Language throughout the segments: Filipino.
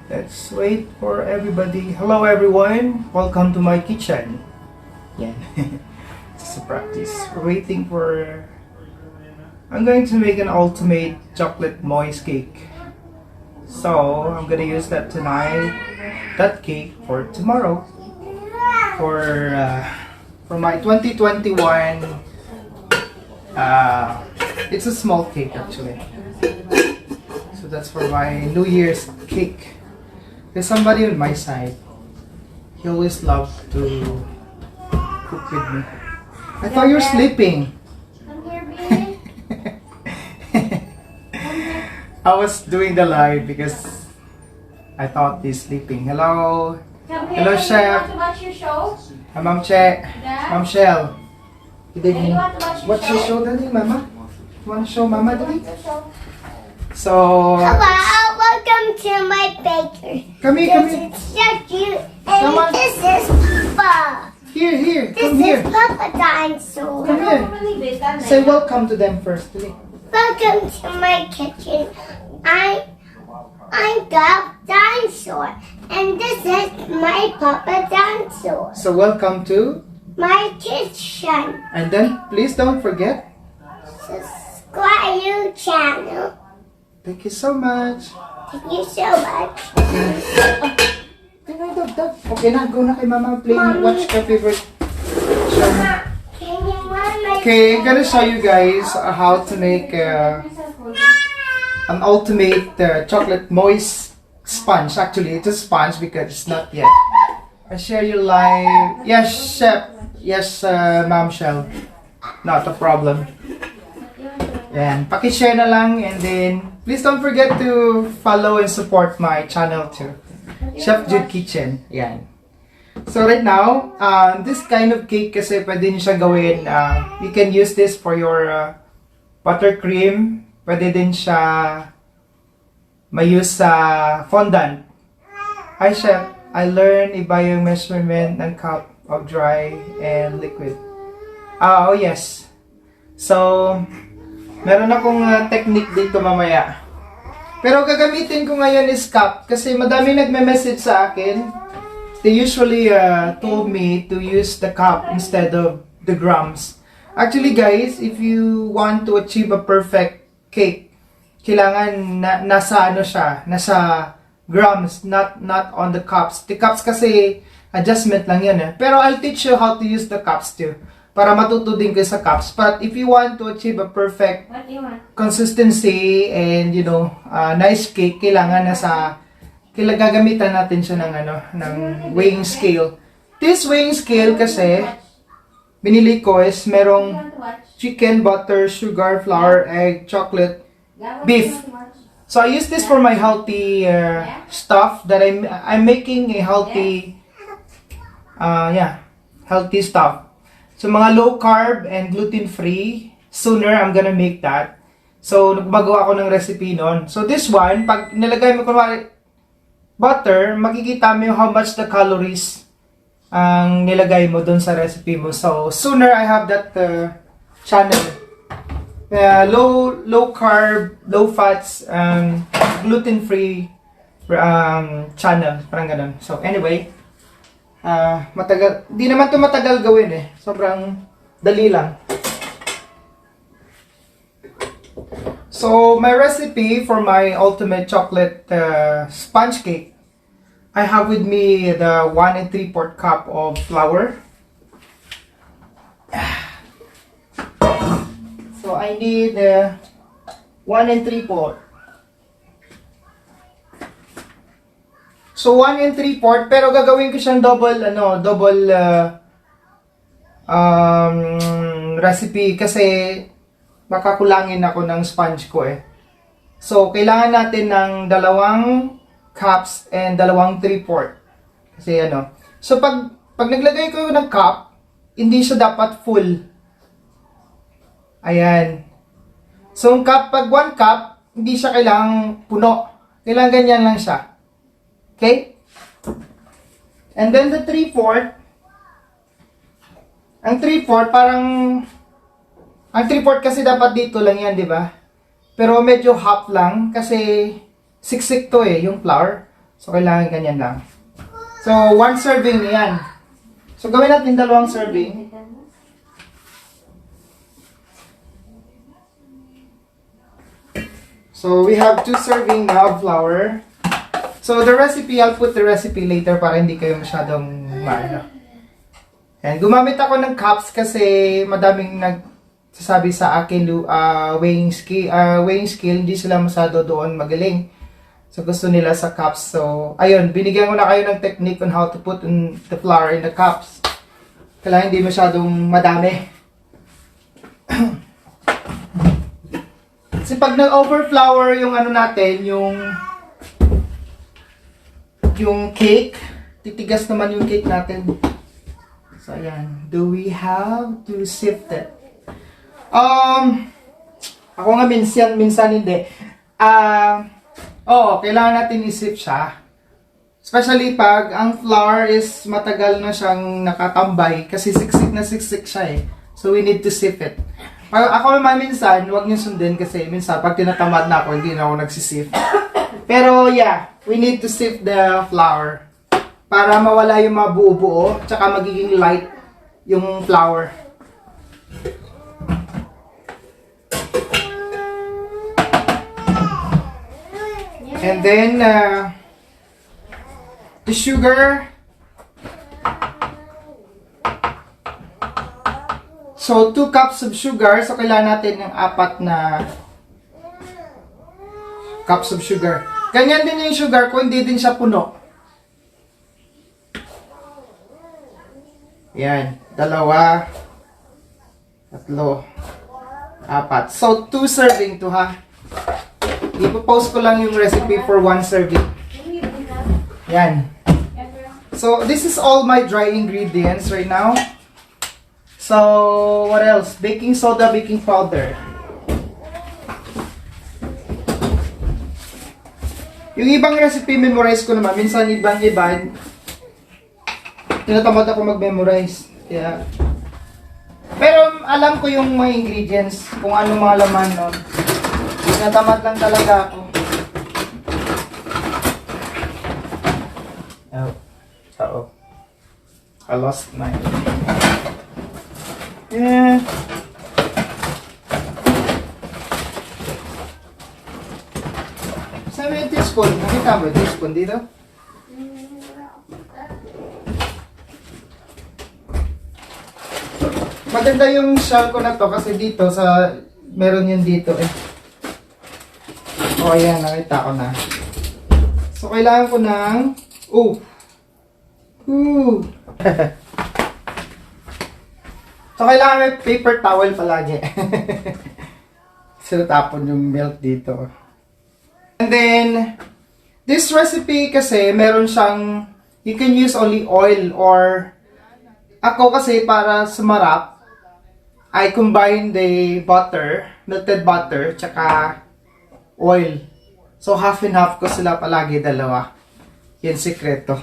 Let's wait for everybody. Hello everyone, welcome to my kitchen. Yeah, it's a practice. We're waiting for... I'm going to make an ultimate chocolate moist cake. So, I'm gonna use that tonight, that cake for tomorrow. For my 2021, it's a small cake actually. So that's for my New Year's cake. There's somebody on my side. He always loves to cook with me. I thought you're sleeping. Come here, baby. I was doing the live because I thought he's sleeping. Hello. Come here. Hello, Do Chef. you want to watch your show? Hi, Ma'am Che. Dad? Ma'am Shell. Good Do evening. you want to watch your What's your show, Daddy, Mama? You want to show Mama, Do you Daddy? want your show? So, Hello, welcome to my bakery. come here, come here. This is so cute, Come on. and this is Papa. Here, This come here. is Papa Dinosaur. Come here. Really big, that Say night. welcome to them first, Daddy. Welcome to my kitchen. I'm Dog Dinosaur, and this is my Papa Dinosaur. So, welcome to, My kitchen. and then please don't forget. Subscribe channel. Thank you so much. Thank you so much. Okay na, go na kay Mama. Play, watch your favorite show. Can you want my Okay, I'm gonna show you guys how to make an ultimate chocolate moist sponge. Actually, it's a sponge because it's not yet. I share you live. Yes, Chef. Yes, Ma'am Shell. Not a problem. Yan, paki-share na lang, and then please don't forget to follow and support my channel too. Chef Jude Kitchen. Yan. So right now, this kind of cake kasi pwede nyo siya gawin. You can use this for your buttercream. Pwede din siya may-use sa fondant. Hi Chef, I learned iba yung measurement ng cup of dry and liquid. Oh yes. So, meron akong technique dito mamaya. Pero gagamitin ko ngayon is cup kasi madami nagme-message sa akin. They usually told me to use the cup instead of the grams. Actually guys, if you want to achieve a perfect cake, kailangan nasa ano siya, nasa grams, not on the cups. The cups kasi adjustment lang yan eh. Pero I'll teach you how to use the cups too. Para matuto din kayo sa cups. But if you want to achieve a perfect What do you want? consistency and nice cake, kailangan gagamitan natin siya ng weighing scale. This weighing scale kasi binili ko is You merong want to watch? chicken, butter, sugar, flour, egg, chocolate, Dad, what beef. do you want to watch? So I use this for my healthy stuff that I'm making a healthy healthy stuff. So mga low carb and gluten free, sooner I'm gonna make that. So nagmagawa ako ng recipe noon. So this one, pag nilagay mo kunwari butter, makikita mo how much the calories ang nilagay mo doon sa recipe mo. So sooner I have that channel. Low carb, low fats, gluten free channel, parang ganun. So anyway, di naman to matagal gawin eh. Sobrang dali lang. So my recipe for my ultimate chocolate sponge cake, I have with me the 1 3/4 cup of flour. So I need 1 3/4. So 1 3/4, pero gagawin ko siyang double recipe kasi baka kulangin ako ng sponge ko eh. So kailangan natin ng 2 cups and 2 3/4. Kasi So pag naglagay ko ng cup, hindi siya dapat full. Ayan. So, pag 1 cup, hindi siya kailangang puno. Kailangan ganyan lang siya. Okay? And then the 3/4, ang 3/4 parang, ang 3/4 kasi dapat dito lang yan, di ba? Pero medyo half lang kasi siksik to eh, yung flour. So, kailangan ganyan lang. So, 1 serving na yan. So, gawin natin 2 serving. So, we have 2 serving now of flour. So, the recipe, I'll put the recipe later para hindi kayo masyadong maano. And gumamit ako ng cups kasi madaming nagsasabi sa akin weighing scale, hindi sila masyado doon magaling. So, gusto nila sa cups. So, ayun, binigyan ko na kayo ng technique on how to put the flour in the cups. Kailangan hindi masyadong madami. Kasi pag nag-overflower yung ano natin, yung cake, titigas naman yung cake natin. So, ayan. Do we have to sift it? Ako nga minsan hindi. Oo, kailangan natin i-sift siya. Especially pag ang flour is matagal na siyang nakatambay kasi siksik na siksik siya eh. So, we need to sift it. Ako naman minsan, huwag niyo sundin kasi minsan pag tinatamad na ako, hindi na ako nagsisift. Pero yeah, we need to sift the flour para mawala yung mga buo-buo tsaka magiging light yung flour. And then, the sugar. So, 2 cups of sugar. So, kailangan natin ng 4 na cups of sugar. Ganyan din yung sugar ko, hindi din siya puno. Yan. 2, 3, 4. So, 2 serving to ha. Ipopost ko lang yung recipe for 1 serving. Yan. So, this is all my dry ingredients right now. So, what else? Baking soda, baking powder. Yung ibang recipe, memorize ko naman. Minsan, ibang-iba. Tinatamad ako mag-memorize. Kaya, pero alam ko yung mga ingredients, kung ano mga laman nun. Tinatamad lang talaga ako. Oh. I lost my... Yeah. Saan yung teaspoon? Nakita mo yung teaspoon dito? Maganda yung shell ko na to kasi dito sa... Meron yun dito eh. O ayan, nakita ko na. So kailangan ko ng... So, kailangan may paper towel palagi. So, tapon yung milk dito. And then, this recipe kasi, meron siyang, you can use only oil or, ako kasi para sumarap, I combine the butter, melted butter, tsaka oil. So, half and half ko sila palagi, 2. Yan, sekreto.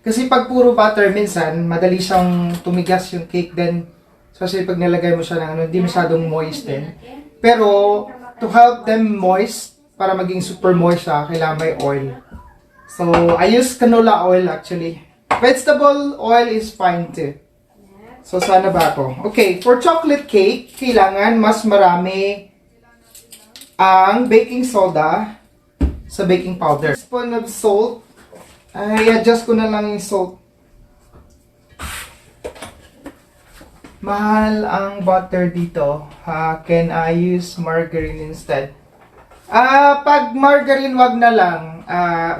Kasi pag puro butter, minsan, madali siyang tumigas yung cake, then, especially pag nilagay mo siya ng hindi masyadong moist din. Pero, to help them moist, para maging super moist siya, kailangan may oil. So, I use canola oil actually. Vegetable oil is fine too. So, sana ba ako? Okay, for chocolate cake, kailangan mas marami ang baking soda sa baking powder. Spoon of salt. Ay, adjust ko na lang yung salt. Mahal ang butter dito. Can I use margarine instead? Pag margarine, wag na lang.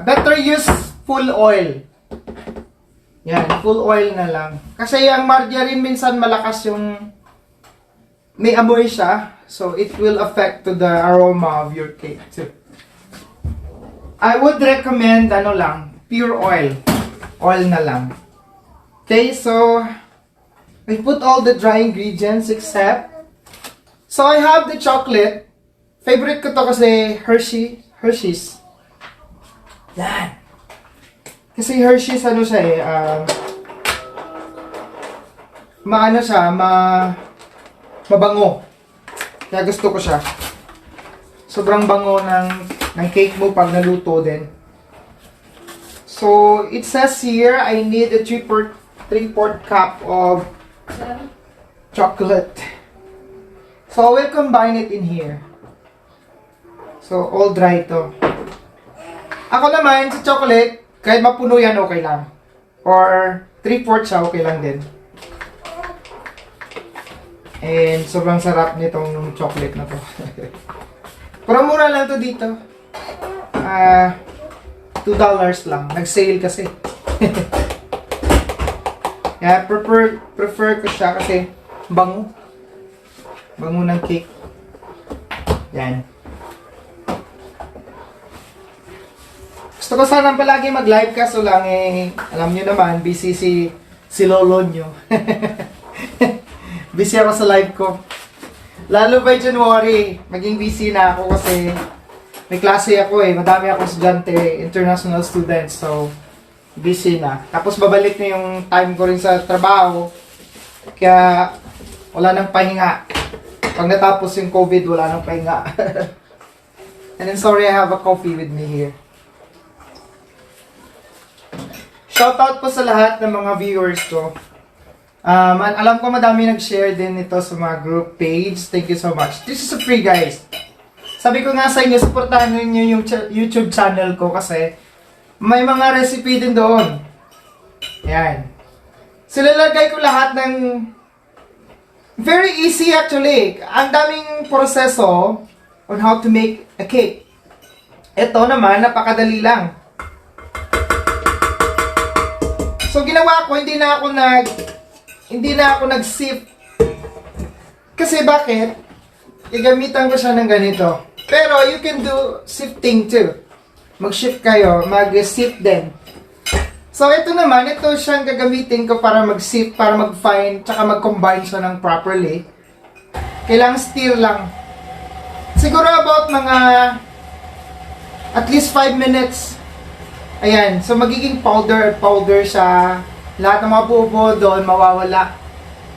Better use full oil. Yan, full oil na lang. Kasi ang margarine minsan malakas yung may amoy siya. So, it will affect to the aroma of your cake too. I would recommend, pure oil. Oil na lang. Okay, so... I put all the dry ingredients except... So, I have the chocolate. Favorite ko to kasi Hershey's. Yan. Kasi Hershey's, mabango. Kaya gusto ko siya. Sobrang bango ng cake mo pag naluto din. So, it says here, I need a 3/4 cup of chocolate. So, I will combine it in here. So, all dry to. Ako naman, sa chocolate, kahit mapuno yan, okay lang. Or 3/4 siya, okay lang din. And sobrang sarap nitong chocolate na to. Pero mura lang to dito. $2 lang. Nag-sale kasi. Yeah, prefer ko siya kasi bango. Bango ng cake. Yan. Gusto ko sana palagi mag-live kaso lang alam nyo naman, busy si lolo nyo. Busy ako sa live ko. Lalo by January, maging busy na ako kasi may klase ako madami akong estudyante, international students, so busy na. Tapos babalik na yung time ko rin sa trabaho, kaya wala nang pahinga. Pag natapos yung COVID, wala nang pahinga. And then sorry, I have a coffee with me here. Shoutout po sa lahat ng mga viewers ko. Alam ko madami nag-share din ito sa mga group page. Thank you so much. This is free, guys. Sabi ko nga sa inyo, supportahan niyo yung YouTube channel ko kasi may mga recipe din doon. Yan. Silalagay ko lahat ng very easy actually. Ang daming proseso on how to make a cake. Ito naman, napakadali lang. So ginawa ko, hindi na ako nag-sift. Kasi bakit? Igamitan ko siya ng ganito. Pero you can do sifting too. Mag-shift kayo, mag-sift din. So ito naman, ito siyang gagamitin ko para mag-sift, para mag-fine, tsaka mag-combine siya ng properly. Kailangan stir lang. Siguro about mga at least 5 minutes. Ayan, so magiging powder siya. Lahat ng mga buo-buo doon mawawala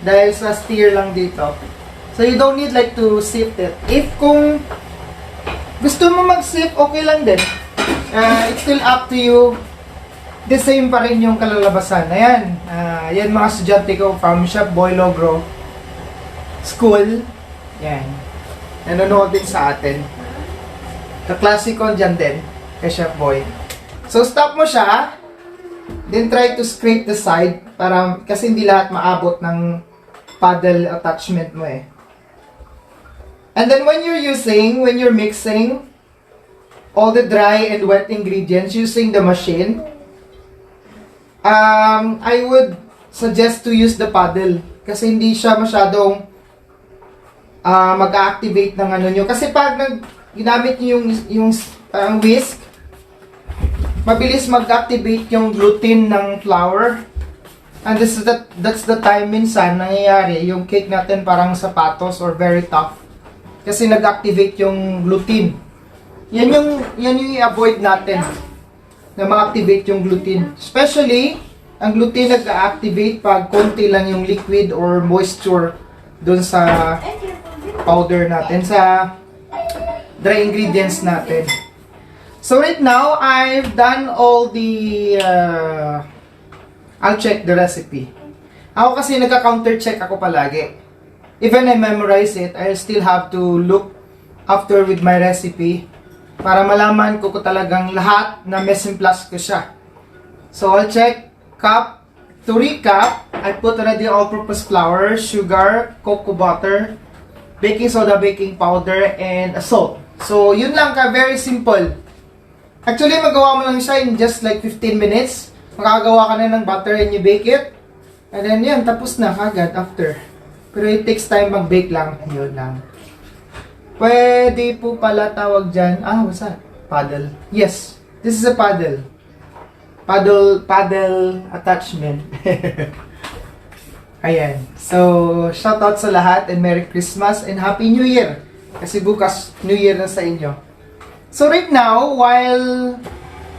dahil sa stir lang dito. So you don't need like to sift it. If kung gusto mo mag-sift, okay lang din. It's still up to you. The same pa rin yung kalalabasan. Ayan, yan mga estudyante ko from Chef Boy Logro School. Yan. Nanonood din sa atin. Kaklase ko dyan din kay Chef Boy. So stop mo siya. Then try to scrape the side para kasi hindi lahat maabot ng paddle attachment mo And then when you're mixing all the dry and wet ingredients using the machine, I would suggest to use the paddle kasi hindi siya masyadong mag-activate ng ano nyo. Kasi pag ginamit nyo yung whisk, mabilis mag-activate yung gluten ng flour. And that's the time minsan nangyayari yung cake natin parang sapatos or very tough. Kasi nag-activate yung gluten. Yan yung i-avoid natin na ma-activate yung gluten. Especially, ang gluten nag-activate pag konti lang yung liquid or moisture dun sa powder natin, sa dry ingredients natin. So right now, I've done all the, I'll check the recipe. Ako kasi nagka-counter check ako palagi. Even I memorize it, I still have to look after with my recipe para malaman ko talagang lahat na mesimplas ko siya. So I'll check cup. To recap, I put already all-purpose flour, sugar, cocoa butter, baking soda, baking powder, and salt. So yun lang ka, very simple. Actually, magawa mo lang siya in just like 15 minutes. Makagawa ka na ng butter and you bake it. And then yan, tapos na kagad after. Pero it takes time mag-bake lang. Yun lang. Pwede po pala tawag dyan. What's that? Paddle. Yes, this is a paddle. Paddle attachment. Ayan. So, shoutout sa lahat and Merry Christmas and Happy New Year. Kasi bukas, New Year na sa inyo. So right now, while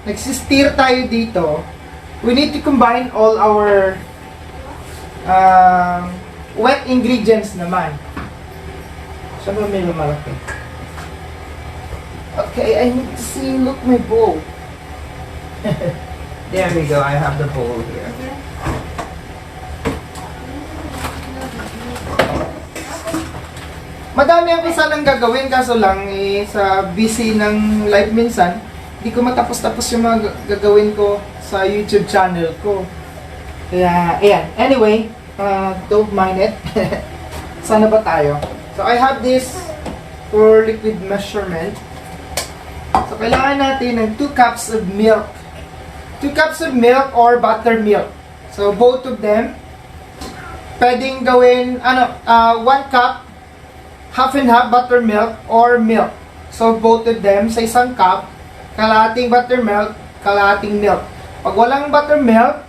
nagsistir tayo dito, we need to combine all our wet ingredients naman. Saan ba may lumalaki? Okay, I need to see, look my bowl. There we go. I have the bowl here. Madami ako sanang gagawin, kaso lang sa busy ng life minsan, hindi ko matapos-tapos yung mga gagawin ko sa YouTube channel ko. Kaya, ayan. Anyway, don't mind it. Sana ba tayo? So, I have this for liquid measurement. So, kailangan natin ng 2 cups of milk. 2 cups of milk or buttermilk. So, both of them. Pwedeng gawin, 1 cup, half and half buttermilk or milk. So, both of them sa isang cup, kalahating buttermilk, kalahating milk. Pag walang buttermilk,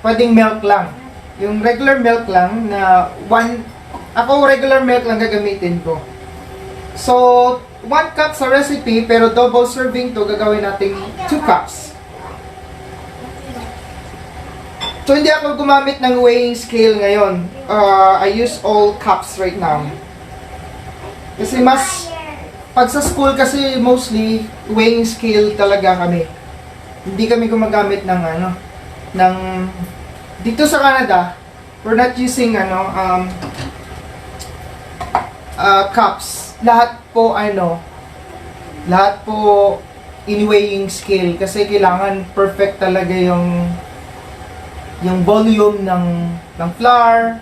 pwedeng milk lang. Yung regular milk lang na ako regular milk lang gagamitin ko. So, 1 cup sa recipe, pero double serving to, gagawin natin 2 cups. So, hindi ako gumamit ng weighing scale ngayon. I use all cups right now. Kasi pag sa school kasi mostly, weighing scale talaga kami. Hindi kami gumagamit ng dito sa Canada, we're not using cups. Lahat po in weighing scale kasi kailangan perfect talaga yung volume ng flour,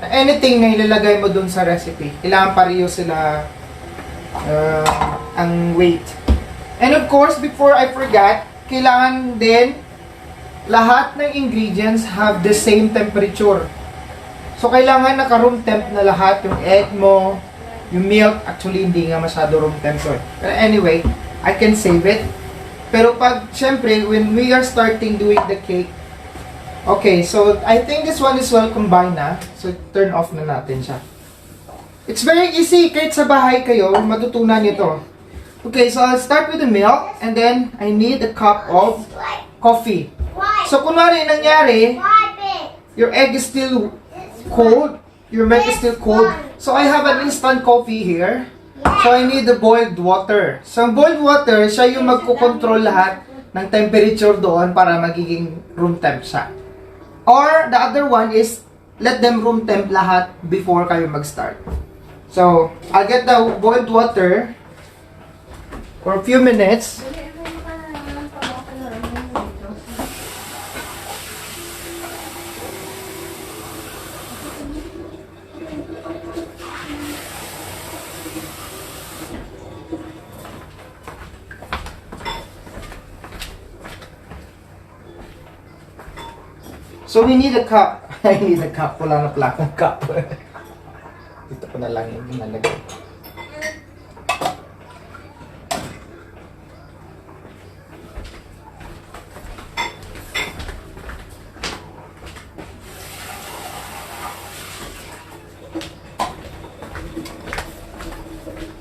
anything na ilalagay mo dun sa recipe. Kailangan pareho sila ang weight. And of course, before I forgot, kailangan din lahat ng ingredients have the same temperature. So, kailangan naka-room temp na lahat. Yung egg mo, yung milk, actually hindi nga masyado room temp. But anyway, I can save it. Pero syempre, when we are starting doing the cake, okay, so I think this one is well combined na. So, turn off na natin siya. It's very easy. Kahit sa bahay kayo, matutunan nyo to. Okay, so I'll start with the milk. And then, I need a cup of coffee. So, kunwari nangyari, your egg is still cold. Your milk is still cold. So, I have an instant coffee here. So, I need the boiled water. So, ang boiled water, siya yung magkukontrol lahat ng temperature doon para magiging room temp siya. Or, the other one is, let them room temp lahat before kayo mag-start. So, I'll get the boiled water for a few minutes. So, we need a cup. I need a cup. Wala na pala akong cup. Dito ko na lang yung nalagay.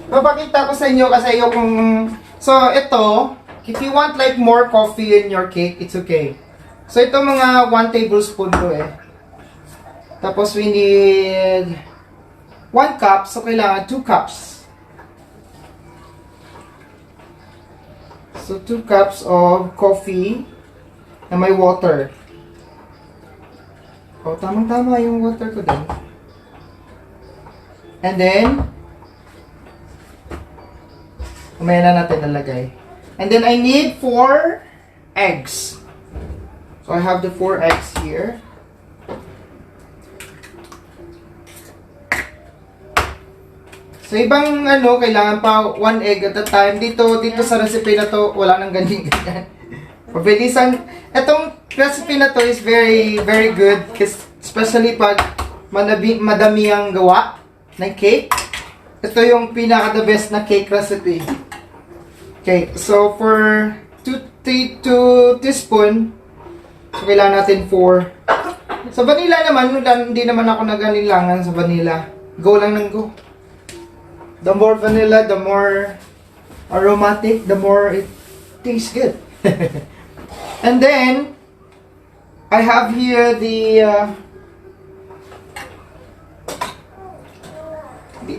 Papakita ko sa inyo kasi yung... So, ito, if you want like more coffee in your cake, it's okay. So, ito mga 1 tablespoon to eh. Tapos, we need 1 cup. So, kailangan 2 cups. So, 2 cups of coffee na may water. Oh, tamang-tama yung water ko din. And then, umaya na natin nalagay. And then, I need 4 eggs. So, I have the 4 eggs here. So, ibang kailangan pa 1 egg at a time. Dito sa recipe na to, wala nang ganyan-ganyan. Pabilisan. Itong recipe na to is very, very good. Especially pag madami ang gawa ng cake. Ito yung pinaka-the best na cake recipe. Okay, so for 2 teaspoon, so kailangan natin 4. Sa vanilla naman, hindi naman ako naganilangan sa vanilla. Go lang ng go. The more vanilla, the more aromatic, the more it tastes good. And then, I have here the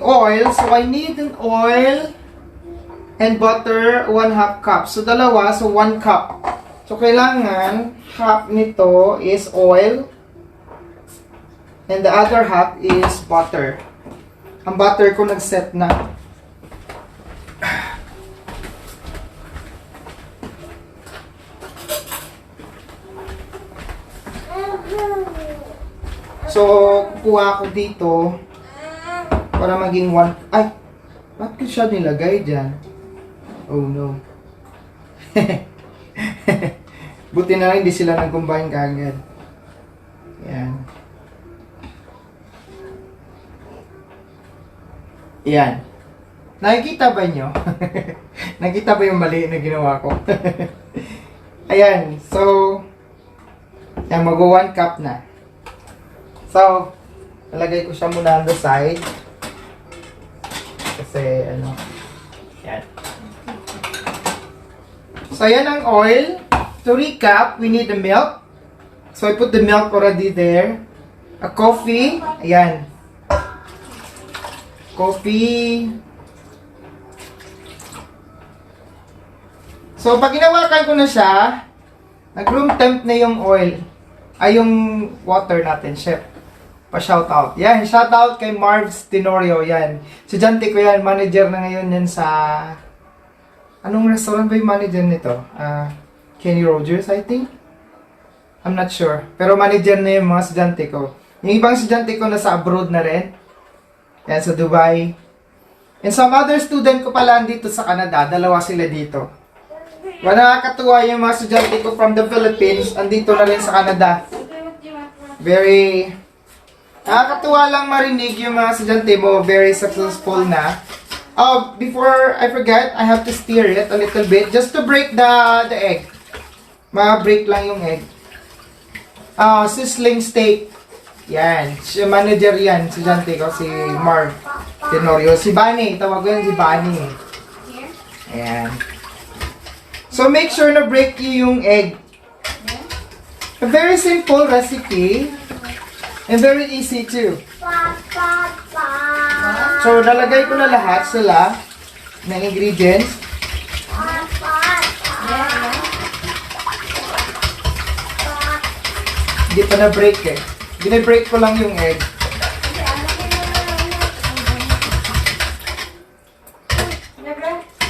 oil. So, I need an oil and butter, 1/2 cup. So, dalawa, so 1 cup. So, So, kailangan half nito is oil and the other half is butter. Ang butter ko nag-set na. So, kukuha ko dito para maging one... Ay! Ba't ko siya nilagay dyan? Oh no. Buti na lang hindi sila nag-combine kaagad. Yan. Yan. Nakikita ba nyo? Nakita ba yung mali na ginawa ko? Ayan. So, yan, mag-1 cup na. So, nalagay ko siya muna on the side. Kasi, ano, yan. So, yan ang oil. To recap, we need the milk. So, I put the milk already there. A coffee. Ayan. Coffee. So, pag ginawakan ko na siya, nag-room temp na yung oil. Ay, yung water natin, chef. Pa-shoutout. Yan, shoutout kay Marv's Tenorio. Yan. Estudyante ko yan. Manager na ngayon yan sa... Anong restaurant ba yung manager nito? Kenny Rogers, I think? I'm not sure. Pero manager na yung mga estudyante ko. Yung ibang estudyante ko nasa abroad na rin. Yan, sa Dubai. And some other student ko pala dito sa Canada. Dalawa sila dito. Nakakatuwa yung mga estudyante ko from the Philippines. Andito na rin sa Canada. Very... Nakakatuwa lang marinig yung mga estudyante mo, very successful na. Oh, before I forget, I have to stir it a little bit just to break the egg. Ma-break lang yung egg. Sizzling steak. Yan. Si manager yan, estudyante ko, si Marv Tenorio. Si Bani, tawag ko yan si Bani. Ayan. So, make sure na break yung egg. A very simple recipe. And very easy too. So, nalagay ko na lahat sila ng ingredients. Hindi pa na-break eh. Bine-break ko lang yung egg.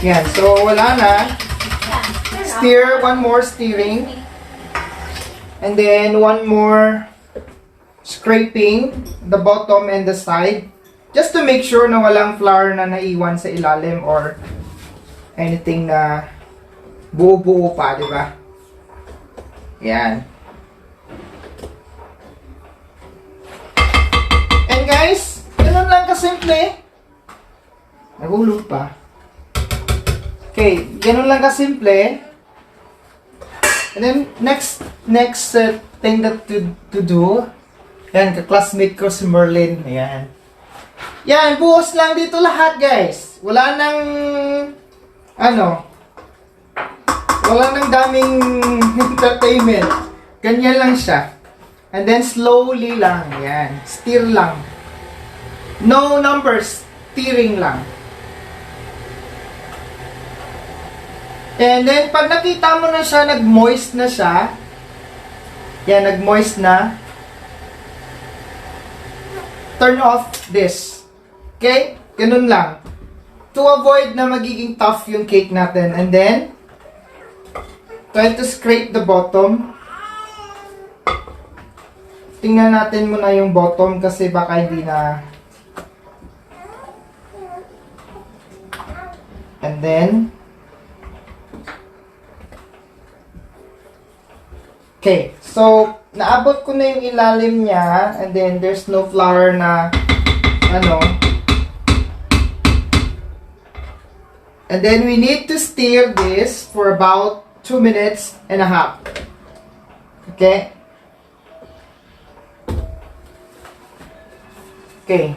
Yan. So, wala na. Stir. One more stirring. And then, one more scraping the bottom and the side just to make sure na walang flour na naiwan sa ilalim or anything na buo-buo pa, di ba? Yan. And guys, ganun lang kasimple. Nahulog pa. Okay, ganun lang kasimple. And then next thing that to do. Yan, ka-classmate ko si Merlin. Ayan. Yan, buhos lang dito lahat, guys. Wala nang, wala nang daming entertainment. Ganyan lang siya. And then, slowly lang. Yan. Stir lang. No numbers. Stirring lang. And then, pag nakita mo na siya, nag-moist na siya. Yan, nag-moist na. Turn off this. Okay? Ganun lang. To avoid na magiging tough yung cake natin. And then, try to scrape the bottom. Tingnan natin muna yung bottom kasi baka hindi na. And then, okay. So, naabot ko na yung ilalim niya, and then there's no flour na, and then we need to stir this for about 2 minutes and a half. Okay? Okay.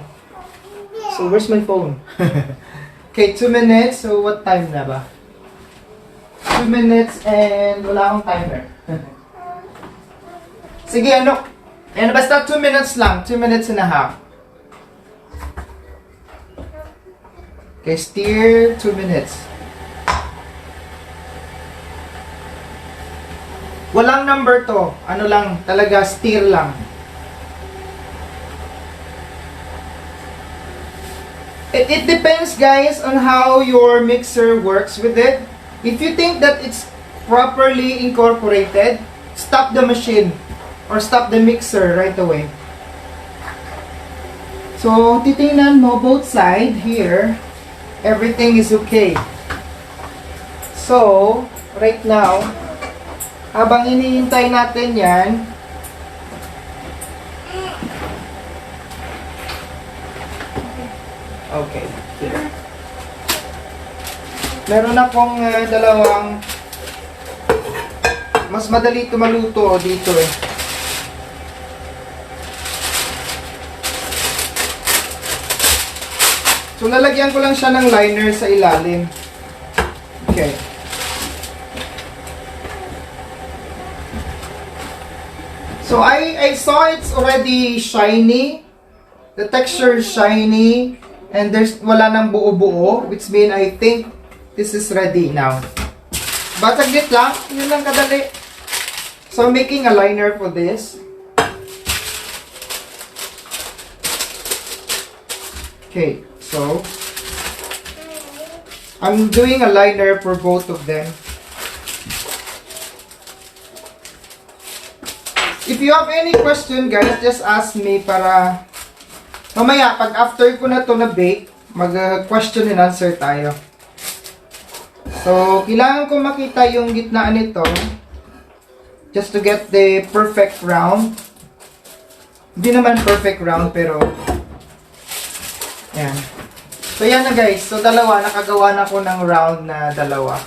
So, where's my phone? Okay, 2 minutes. So, what time na ba? 2 minutes and wala akong timer. Sige, basta 2 minutes lang. 2 minutes and a half. Okay, stir 2 minutes. Walang number to. Ano lang, talaga stir lang. It depends guys on how your mixer works with it. If you think that it's properly incorporated, stop the machine or stop the mixer right away. So, titingnan mo both side here. Everything is okay. So, right now, habang hinihintay natin yan, okay. Here. Meron akong dalawang mas madali ito maluto dito eh. So, lalagyan ko lang siya ng liner sa ilalim. Okay. So, I saw it's already shiny. The texture is shiny. And wala nang buo-buo. Which means I think this is ready now. But saglit lang. Yun lang kadali. So, I'm making a liner for this. Okay. So, I'm doing a liner for both of them. If you have any question guys, just ask me para mamaya pag after ko na to na bake, mag-question and answer tayo. So, kailangan ko makita yung gitnaan nito just to get the perfect round. Hindi naman perfect round pero yan. So, yan na guys. So, dalawa. Nakagawa na ko ng round na dalawa.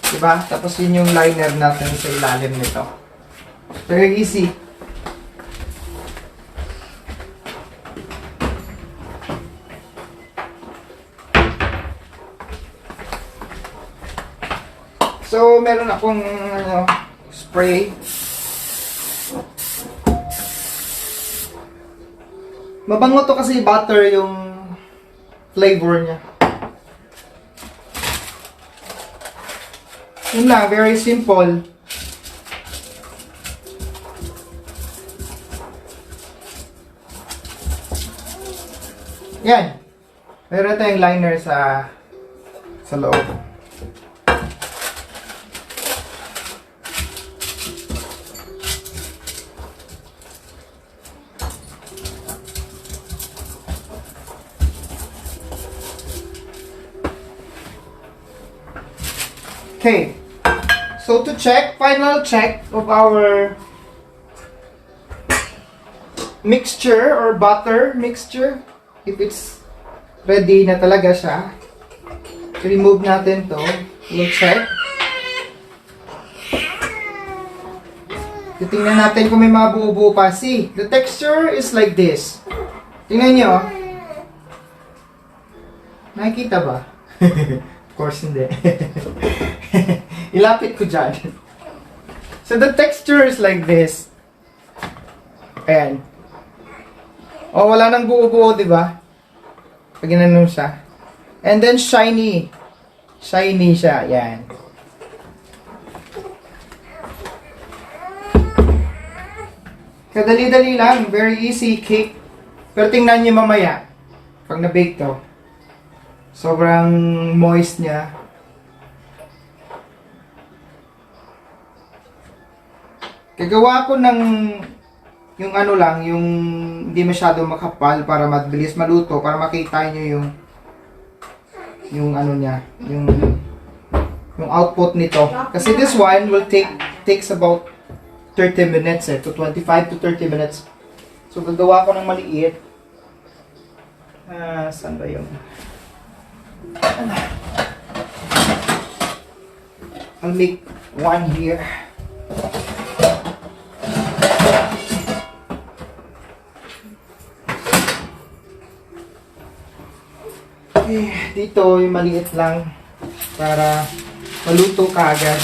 Diba? Tapos yun yung liner natin sa ilalim nito. Very easy. So, meron akong spray. Mabango to kasi butter yung flavor niya. Yun lang, very simple. Yan. Meron tayong liner sa loob. Okay, so to check, final check of our mixture or butter mixture, if it's ready na talaga siya, remove natin to, we'll check. Titingnan natin kung may mga buo-buo pa. See, the texture is like this. Tingnan nyo. Nakikita ba? Of course hindi. Ilapit ko dyan. So the texture is like this. Ayan. Oh, wala nang buo-buo, di ba? Pag ginanong siya. And then shiny. Shiny siya. Ayan. Kadali-dali lang. Very easy cake. Pero tingnan niyo mamaya. Pag na-bake to. Sobrang moist niya. Gagawa ko ng yung ano lang, yung hindi masyado makapal para mabilis maluto, para makita niyo yung ano niya, yung output nito. Kasi this one will takes about 30 minutes to 25 to 30 minutes. So gagawa ko ng maliit. Saan ba yung I'll make one here. Okay, dito yung maliit lang para maluto ka agad.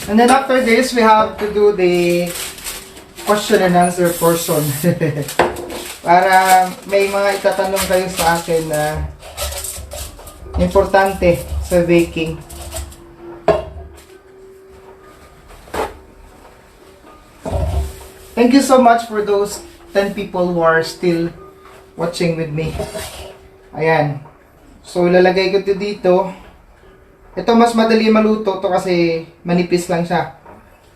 And then after this, we have to do the question and answer portion. Para may mga itatanong kayo sa akin na importante sa baking. Thank you so much for those 10 people who are still watching with me. Ayan. So, ilalagay ko ito dito. Ito mas madali maluto to kasi manipis lang siya.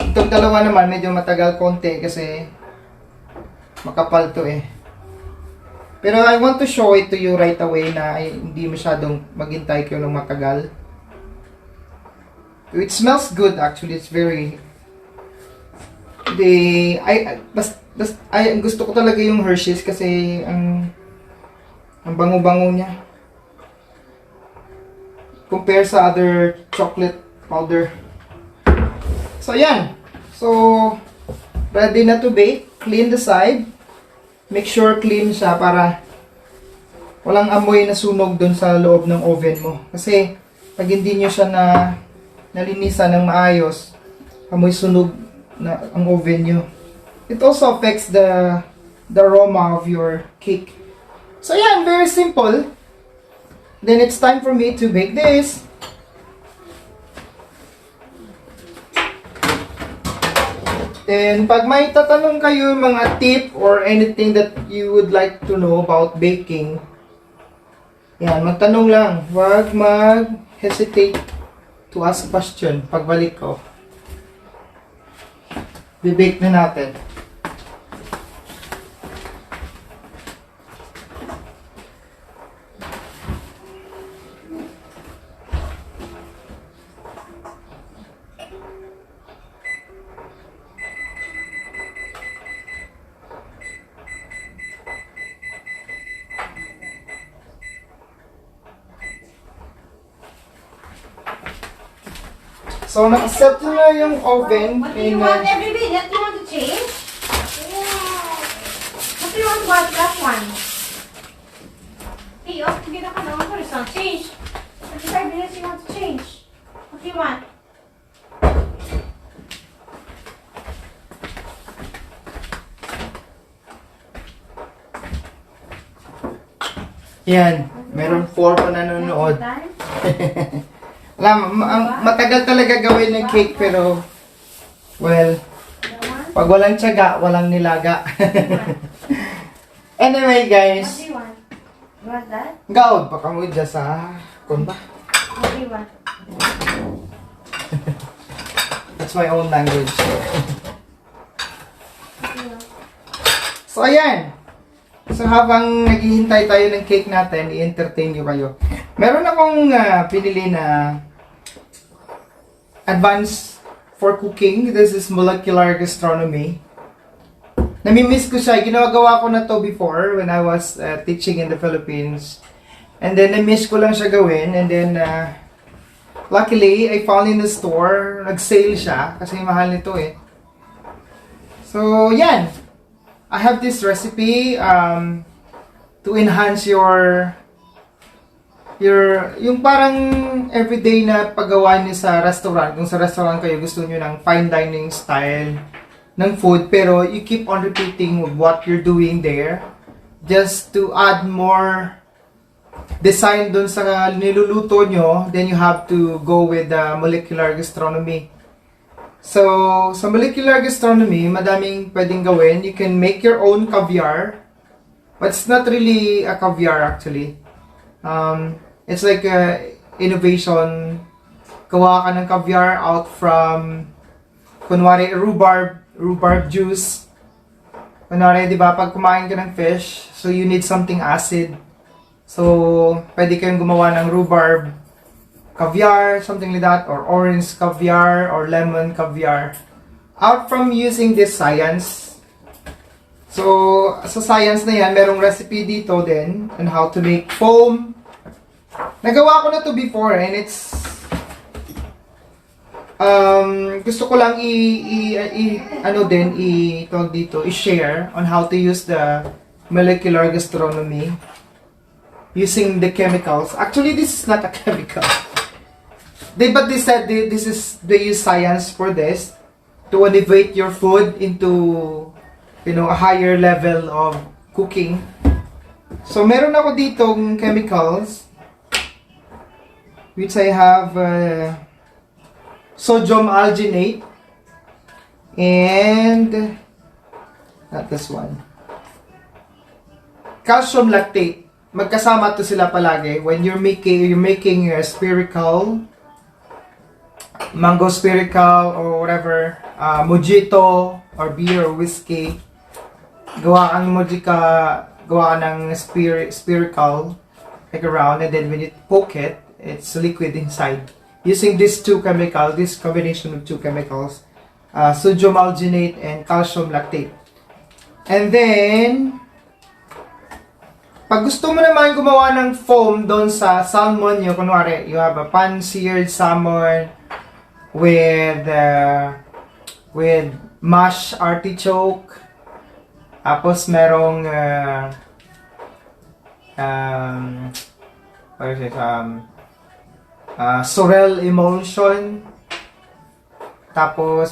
Itong dalawa naman medyo matagal konti kasi makapal to eh. Pero I want to show it to you right away na hindi masyadong maghintay kayo ng matagal. It smells good actually. It's very... gusto ko talaga yung Hershey's kasi ang bango-bango niya. Compare sa other chocolate powder. So, yan. So, ready na to bake. Clean the side. Make sure clean siya para walang amoy na sunog dun sa loob ng oven mo. Kasi, pag hindi nyo siya nalinisan ng maayos, amoy sunog na ang oven nyo. It also affects the aroma of your cake. So, yan. Very simple. Then, it's time for me to bake this. Then, pag may tatanong kayo mga tip or anything that you would like to know about baking, yan, magtanong lang. Huwag mag-hesitate to ask question. Pagbalik ko, bibake na natin. So, nakaset na yung oven. What do you want every minute? You want to change? What do you want to watch that one? Hey, off to get up and over. It's not change. Every 5 minutes you want to change. What do you want? Yan. Meron 4 pa nanonood. Alam, matagal talaga gawin ng cake pero, well, pag walang tiyaga, walang nilaga. Anyway, What guys. do you want? You want that? Gaod, baka mo dyan sa kumba. What do you want? That's my own language. What do you want? So, ayan. So, habang naghihintay tayo ng cake natin, i-entertain nyo kayo. Meron akong pinili na advanced for cooking. This is molecular gastronomy. Namimiss ko siya. Ginagawa ko na to before when I was teaching in the Philippines. And then, namiss ko lang siya gawin. And then, luckily, I found in the store. Nag-sale siya kasi mahal nito eh. So, yan. I have this recipe to enhance yung parang everyday na paggawa niyo sa restaurant. Kung sa restaurant kayo, gusto niyo ng fine dining style ng food, pero you keep on repeating what you're doing there just to add more design dun sa niluluto nyo, then you have to go with the molecular gastronomy. So, sa molecular gastronomy, madaming pwedeng gawin. You can make your own caviar, but it's not really a caviar actually. It's like a innovation. Gawa ka ng caviar out from, kunwari, rhubarb juice. Kunwari, di ba, pag kumain ka ng fish, so you need something acid. So, pwede kayong gumawa ng rhubarb caviar, something like that, or orange caviar, or lemon caviar. Out from using this science. So, sa science na yan, merong recipe dito din on how to make foam. Nagawa ko na to before and it's gusto ko lang i-share on how to use the molecular gastronomy using the chemicals. Actually, this is not a chemical. But they said they use science for this to elevate your food into, you know, a higher level of cooking. So meron ako ditong chemicals which I have sodium alginate and not this one. Calcium lactate. Magkasama to sila palagi when you're making a spherical, mango spherical or whatever, mojito or beer or whiskey. Gawa ka ng spherical, like around, and then when you poke it, it's liquid inside. Using these two chemicals, this combination of two chemicals, sodium alginate and calcium lactate. And then, pag gusto mo naman gumawa ng foam doon sa salmon nyo, kunwari, you have a pan-seared salmon with mashed artichoke, tapos merong sorrel emulsion, tapos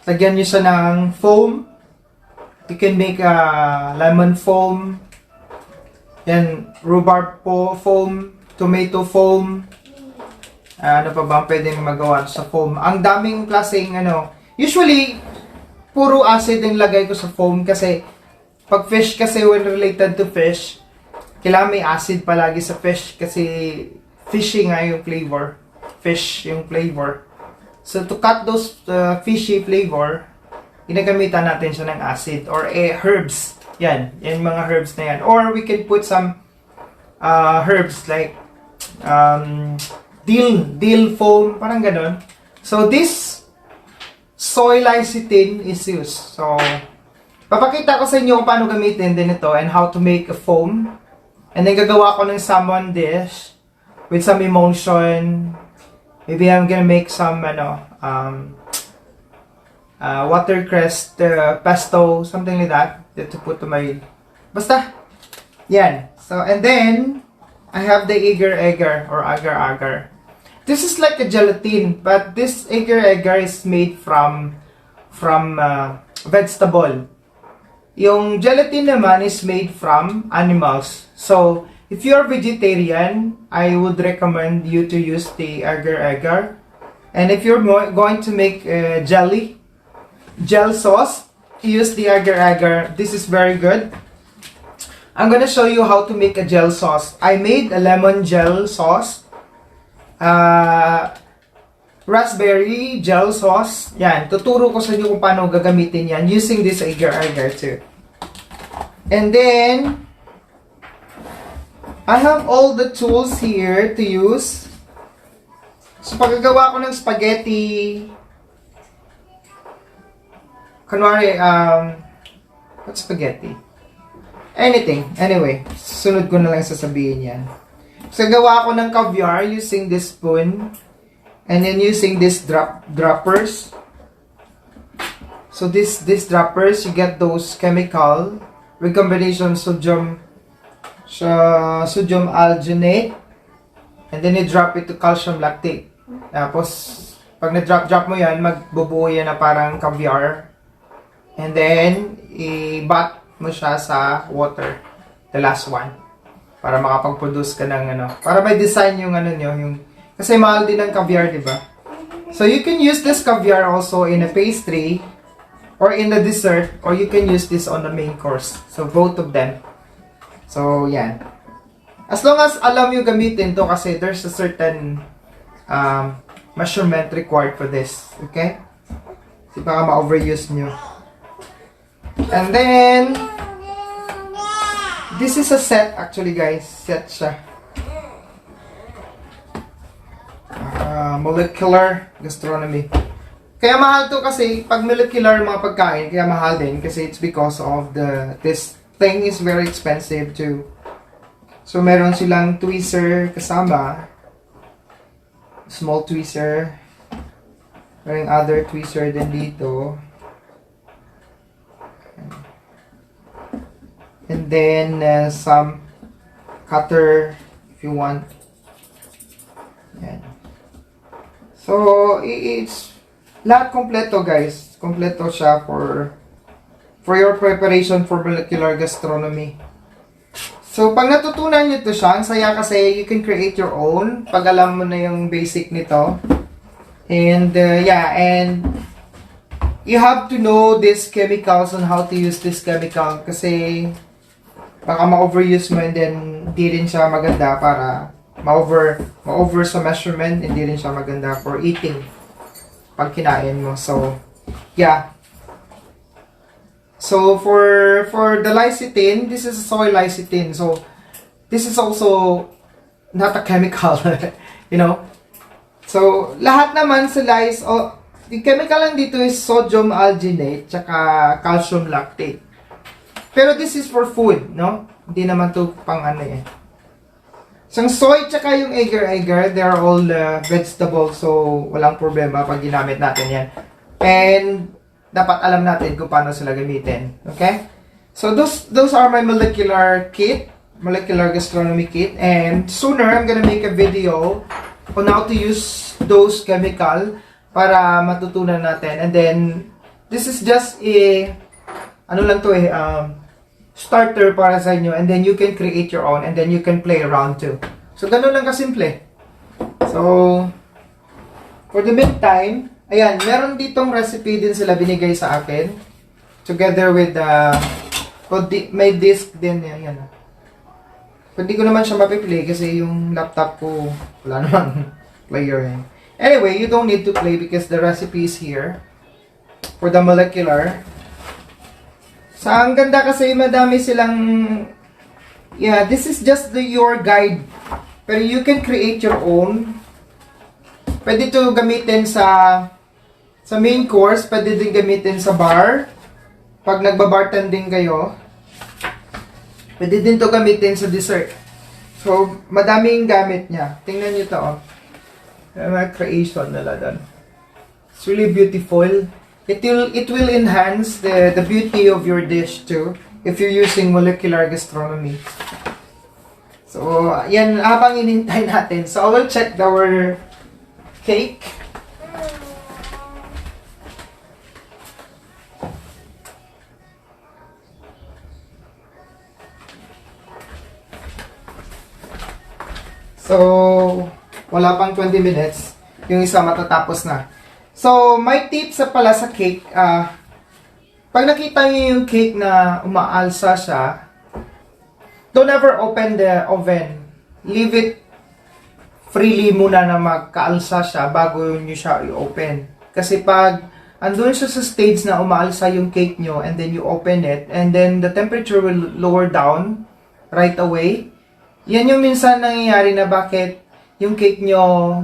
lagyan nyo siya ng foam. You can make a lemon foam, yan, rhubarb foam, tomato foam. Ano pa ba pwedeng magawa sa foam? Ang daming klaseng usually puro acid ang lagay ko sa foam kasi pag fish kasi, when related to fish, kailangan may acid palagi sa fish kasi fishy nga yung flavor. Fish yung flavor. So to cut those fishy flavor, ginagamitan natin siya ng acid or herbs. Yan mga herbs na yan. Or we can put some herbs like dill foam, parang ganon. So this soy lecithin is used. So papakita ko sa inyo kung paano gamitin din ito and how to make a foam. And then gagawa ko ng salmon dish with some emulsion. Maybe I'm gonna make some watercress pesto, something like that, to put to my, basta yan. So and then I have the agar-agar or agar-agar. This is like a gelatin, but this agar-agar is made from vegetable. Yung gelatin naman is made from animals. So if you're vegetarian, I would recommend you to use the agar-agar. And if you're going to make gel sauce, use the agar-agar. This is very good. I'm gonna show you how to make a gel sauce. I made a lemon gel sauce. Raspberry gel sauce. Yan, tuturo ko sa inyo kung paano gagamitin yan using this agar-agar too. And then, I have all the tools here to use. So, paggagawa ko ng spaghetti, kunwari, what spaghetti? Anything. Anyway, sunod ko na lang sasabihin yan. So, gawa ko ng caviar using this spoon. And then using this droppers. So, these droppers, you get those chemical with combination sodium alginate. And then you drop it to calcium lactate. Tapos, pag na-drop mo yan, magbubuo yan na parang caviar. And then, i-bat mo siya sa water. The last one. Para makapag-produce ka ng para may design yung yung, kasi mahal din ng caviar, di ba? So, you can use this caviar also in a pastry or in the dessert, or you can use this on the main course. So, both of them. So, yan. As long as alam nyo gamitin to kasi there's a certain measurement required for this. Okay? Kasi baka ma-overuse nyo. And then, this is a set actually, guys. Set siya. Molecular gastronomy. Kaya mahal to kasi pag molecular mga pagkain, kaya mahal din kasi it's because of this thing is very expensive too. So meron silang tweezer kasama, small tweezer, meron other tweezer din dito, and then some cutter if you want. Yan. So, it's lahat kompleto guys. Kompleto siya for your preparation for molecular gastronomy. So, pag natutunan nyo to siya, ang saya kasi you can create your own pag alam mo na yung basic nito. And, yeah, and you have to know these chemicals and how to use this chemical kasi baka ma-overuse mo and then di rin siya maganda para ma-over sa measurement, hindi rin siya maganda for eating pag kinain mo. So, yeah. So, for the lecithin, this is soy lecithin. So, this is also not a chemical, you know. So, lahat naman sa lice, yung chemical lang dito is sodium alginate, tsaka calcium lactate. Pero this is for food, no? Hindi naman to pang ano eh. So, yung soy tsaka yung agar-agar, they're all vegetables, so walang problema pag ginamit natin yan. And, dapat alam natin kung paano sila gamitin. Okay? So, those are my molecular gastronomy kit. And sooner, I'm gonna make a video on how to use those chemical para matutunan natin. And then, this is just starter para sa inyo. And then, you can create your own. And then, you can play around too. So, ganun lang kasimple. So, for the meantime, ayan, meron ditong recipe din sila binigay sa akin. Together with may disc din. Ayan. Hindi ko naman siya mapiplay kasi yung laptop ko, wala naman player. Anyway, you don't need to play because the recipe is here. For the molecular. Sa ang ganda kasi madami silang, yeah, this is just your guide. Pero you can create your own. Pwede ito gamitin sa main course, pwede din gamitin sa bar. Pag nagbabartending kayo, pwede din to gamitin sa dessert. So, madaming gamit niya. Tingnan nyo to, oh. May creation nila doon. It's really beautiful. It will enhance the beauty of your dish too, if you're using molecular gastronomy. So, yan, habang inintay natin. So, I will check our cake. So, wala pang 20 minutes. Yung isa matatapos na. So, may tips pala sa cake. Pag nakita niyo yung cake na umaalsa siya, don't ever open the oven. Leave it freely muna na magkaalsa siya bago niyo siya i-open. Kasi pag andun siya sa stage na umaalsa yung cake nyo and then you open it and then the temperature will lower down right away. Yan yung minsan nangyayari na bakit yung cake nyo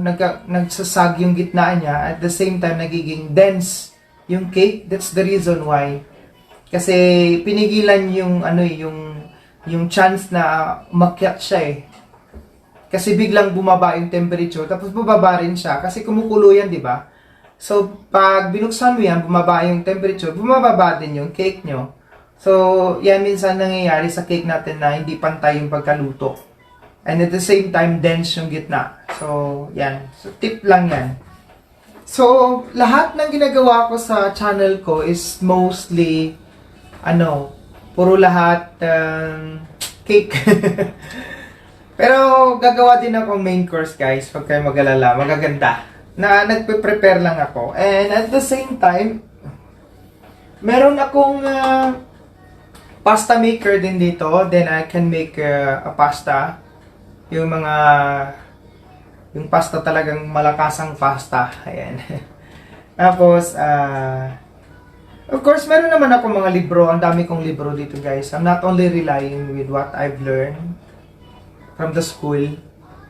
nagsasag yung gitna niya at the same time nagiging dense yung cake. That's the reason why. Kasi pinigilan yung chance na umakyat siya eh. Kasi biglang bumaba yung temperature tapos bumaba rin siya kasi kumukulo yan, di ba? So pag binuksan mo yan, bumaba yung temperature, bumababa din yung cake nyo. So yan minsan nangyayari sa cake natin na hindi pantay yung pagkaluto. And at the same time, dense yung gitna. So, yan. So, tip lang yan. So, lahat ng ginagawa ko sa channel ko is mostly, puro lahat cake. Pero, gagawa din ako main course, guys. Huwag kayo mag-alala. Magaganda. Nagpe-prepare lang ako. And at the same time, meron akong pasta maker din dito. Then, I can make a pasta. Yung pasta talagang malakasang pasta. Ayan. Tapos, of course, meron naman ako mga libro. Ang dami kong libro dito, guys. I'm not only relying with what I've learned from the school.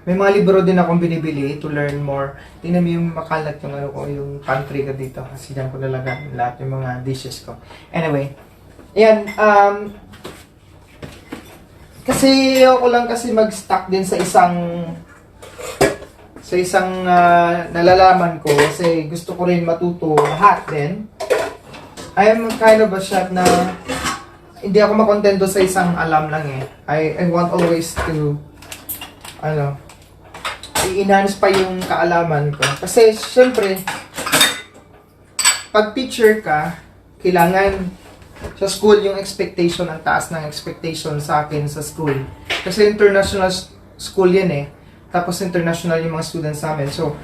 May mga libro din akong binibili to learn more. Tingnan mo yung makalat yung pantry ko dito. Kasi dyan ko nalagaan lahat yung mga dishes ko. Anyway. Ayan. Kasi ako lang kasi mag-stuck din sa isang nalalaman ko kasi gusto ko rin matuto lahat din. I am kind of a chef na hindi ako makontento sa isang alam lang eh. I want always to i-enhance pa yung kaalaman ko. Kasi, syempre, pag teacher ka, kailangan sa school yung expectation, ang taas ng expectation sa akin sa school. Kasi international school yan eh. Tapos international yung mga students namin. So,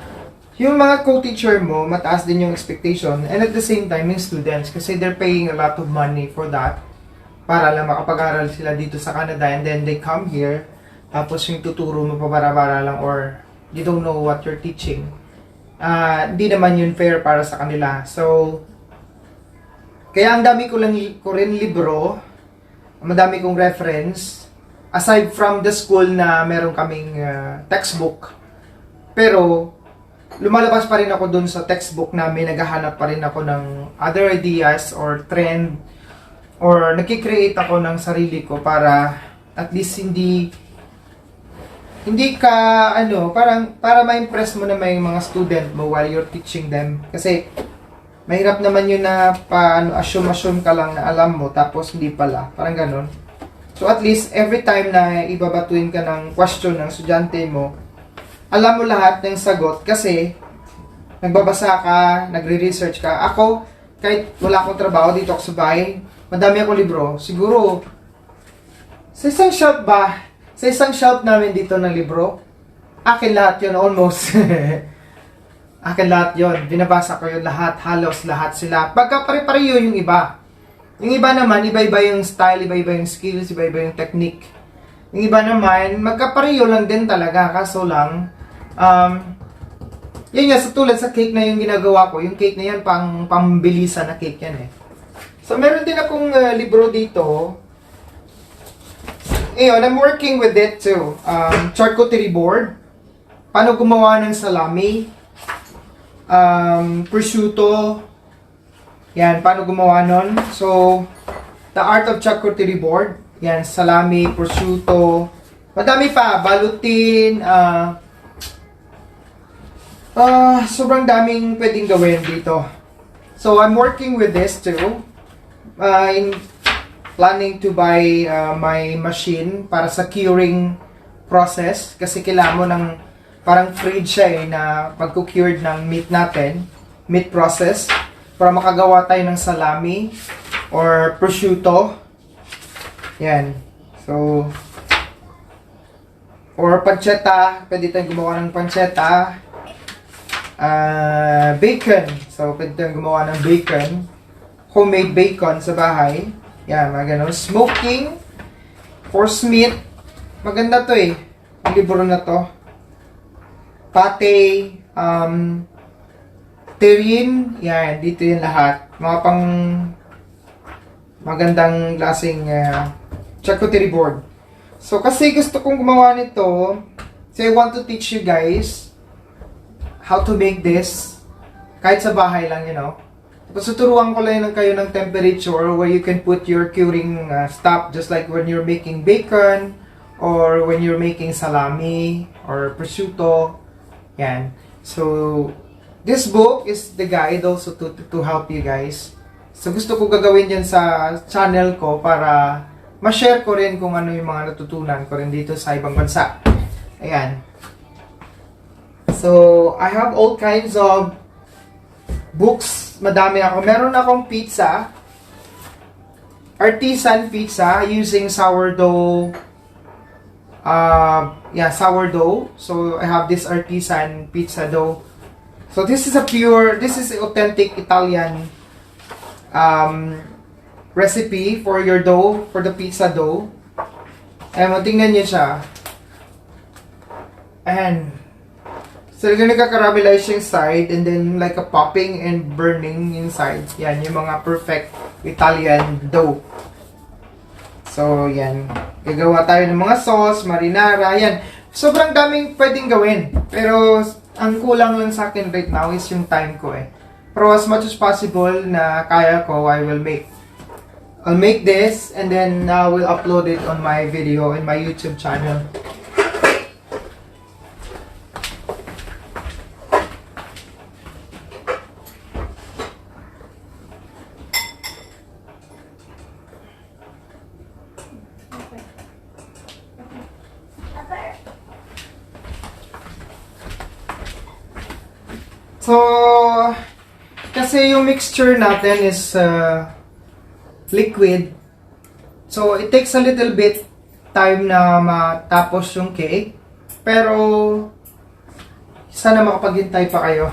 yung mga co-teacher mo, mataas din yung expectation. And at the same time, yung students. Kasi they're paying a lot of money for that. Para lang makapag-aral sila dito sa Canada. And then they come here. Tapos yung tuturo mo pabara-bara lang or you don't know what you're teaching. Hindi naman yun fair para sa kanila. So, kaya ang dami ko rin libro, madami kong reference, aside from the school na meron kaming textbook. Pero, lumalabas pa rin ako dun sa textbook namin, naghahanap pa rin ako ng other ideas or trend, or nagkikreate ako ng sarili ko para at least hindi ka, para ma-impress mo na may mga student mo while you're teaching them. Kasi, mahirap naman yun na assume ka lang na alam mo, tapos hindi pala. Parang ganun. So, at least, every time na ibabatuin ka ng question ng estudyante mo, alam mo lahat ng sagot kasi nagbabasa ka, nagre-research ka. Ako, kahit wala akong trabaho dito ako sa bahay, madami akong libro. Siguro, sa isang shelf namin dito ng libro, akin lahat yun, almost. Akin lahat yun. Binabasa ko yun lahat. Halos lahat sila. Pagka pare-pareho yung iba. Yung iba naman, iba-iba yung style, iba-iba yung skills, iba-iba yung technique. Yung iba naman, magkapareho lang din talaga. Kaso lang, yun nga, tulad sa cake na yung ginagawa ko. Yung cake na yan, pambilisan na cake yan eh. So, meron din akong libro dito. Ayun, I'm working with it too. Charcuterie board. Paano gumawa ng salami. Prosciutto. Yan, paano gumawa nun? So, the art of charcuterie board. Yan, salami, prosciutto. Madami pa, balutin. Sobrang daming pwedeng gawin dito. So, I'm working with this too. Planning to buy my machine para sa curing process. Kasi kailangan mo ng parang fridge siya eh, na pagku-cured ng meat natin, meat process, para makagawa tayo ng salami or prosciutto. Yan. So, or pancetta, pwede tayong gumawa ng pancetta. Bacon. So, pwede tayong gumawa ng bacon. Homemade bacon sa bahay. Yan, mga ganun. Smoking. Force meat. Maganda to eh. Ang libro na to. Pate, terrine, yan, dito yung lahat. Mga pang magandang klaseng charcuterie board. So, kasi gusto kong gumawa nito, so I want to teach you guys how to make this, kahit sa bahay lang, you know. Tapos tuturuan ko lang kayo ng temperature where you can put your curing stuff, just like when you're making bacon, or when you're making salami, or prosciutto. Yan. So, this book is the guide also to help you guys. So, gusto ko gagawin yan sa channel ko para ma-share ko rin kung ano yung mga natutunan ko rin dito sa ibang bansa. Ayan. So, I have all kinds of books. Madami ako. Meron akong pizza. Artisan pizza using sourdough. Sourdough. So, I have this artisan pizza dough. So, this is authentic Italian recipe for your dough, for the pizza dough. Ayan, tingnan niyo siya. Ayan. So, nagka-caramelize yung side and then like a popping and burning inside. Yan, yung mga perfect Italian dough. So, yan. Gagawa tayo ng mga sauce, marinara, yan. Sobrang daming pwedeng gawin. Pero, ang kulang lang sa akin right now is yung time ko eh. Pero as much as possible na kaya ko, I'll make this and then I will upload it on my video in my YouTube channel. kasi yung mixture natin is liquid. So, it takes a little bit time na matapos yung cake. Pero, sana makapaghintay pa kayo.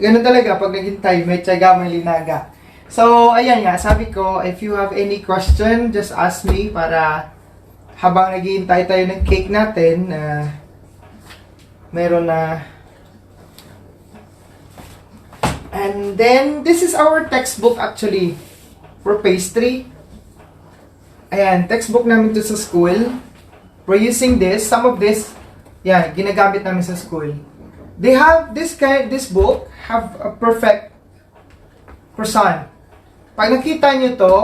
Ganun talaga, pag naghintay, may tiyaga, may linaga. So, ayan nga, sabi ko, if you have any question, just ask me para habang naghihintay tayo ng cake natin, meron na. And then, this is our textbook actually for pastry. Ayan, textbook namin to sa school. We're using this. Some of this, yeah, ginagamit namin sa school. They have this book have a perfect croissant. Pag nakita nyo to,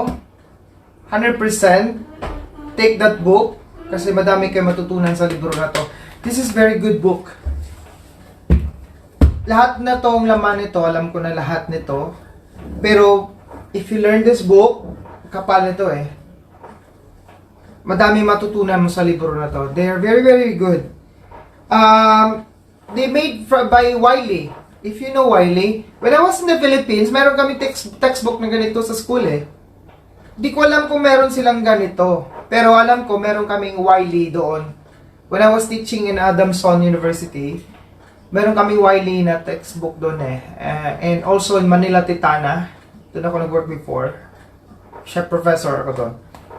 100%, take that book kasi madami kayo matutunan sa libro na to. This is very good book. Lahat na tong laman nito, alam ko na lahat nito. Pero, if you learn this book, kapal nito eh. Madami matutunan mo sa libro na to. They are very, very good. They made by Wiley. If you know Wiley, when I was in the Philippines, meron kami textbook na ganito sa school eh. Di ko alam kung meron silang ganito. Pero alam ko, meron kaming Wiley doon. When I was teaching in Adamson University, meron kaming Wiley na textbook doon eh. And also in Manila Titana, doon ako nag-work before. Chef professor ako doon.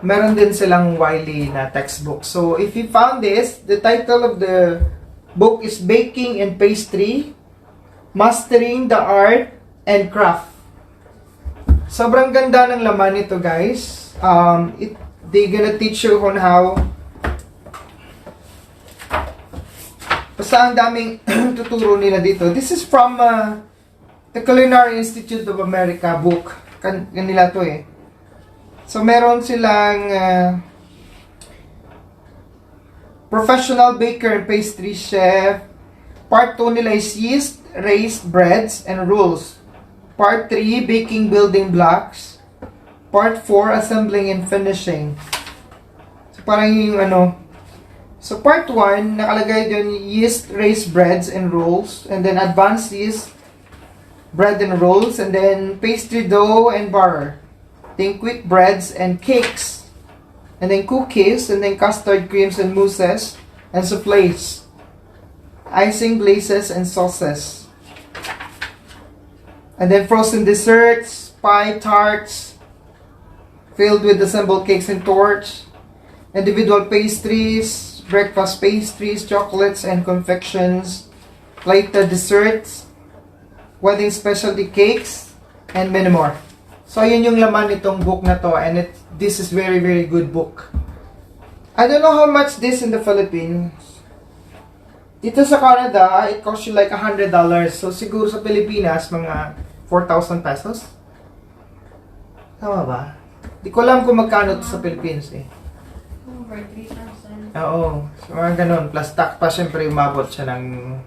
Meron din silang Wiley na textbook. So if you found this, the title of the book is Baking and Pastry, Mastering the Art and Craft. Sobrang ganda ng laman nito guys. They gonna teach you on how. Basta ang daming tuturo nila dito. This is from the Culinary Institute of America book. Kanila to eh. So meron silang professional baker and pastry chef. Part 2 nila is yeast, raised breads, and rules. Part 3, baking building blocks. Part 4, assembling and finishing. So parang yung ano. So part 1, nakalagay dyan yeast, raised breads, and rolls. And then advanced yeast, bread and rolls. And then pastry dough and butter. Then quick breads and cakes. And then cookies. And then custard creams and mousses. And soufflés. Icing, glazes, and sauces. And then frozen desserts, pie, tarts, filled with assembled cakes and torch. Individual pastries, breakfast pastries, chocolates and confections, plated desserts, wedding specialty cakes, and many more. So, yun yung laman nitong book na to, and this is very, very good book. I don't know how much this in the Philippines. Dito sa Canada, it costs you like $100. So, siguro sa Pilipinas, mga 4,000 pesos. Tama ba? Di ko alam kung magkano to sa Philippines eh. Over 3,000. Oo. So, mga ganun. Plus tax pa, syempre, umabot siya ng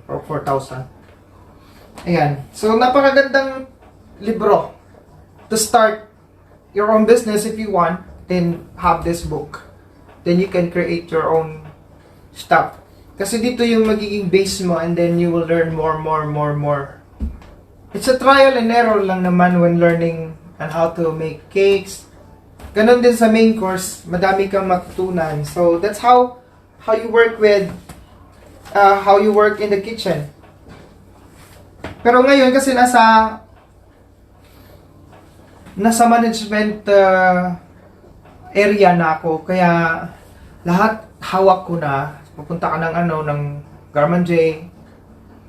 4,000. Ayan. So, napakagandang libro. To start your own business if you want, then have this book. Then you can create your own stuff. Kasi dito yung magiging base mo and then you will learn more. It's a trial and error lang naman when learning on how to make cakes. Ganon din sa main course, madami kang matutunan. So that's how you work with how you work in the kitchen. Pero ngayon kasi nasa management area na ako, kaya lahat hawak ko na. Pupunta ka ng Garman J,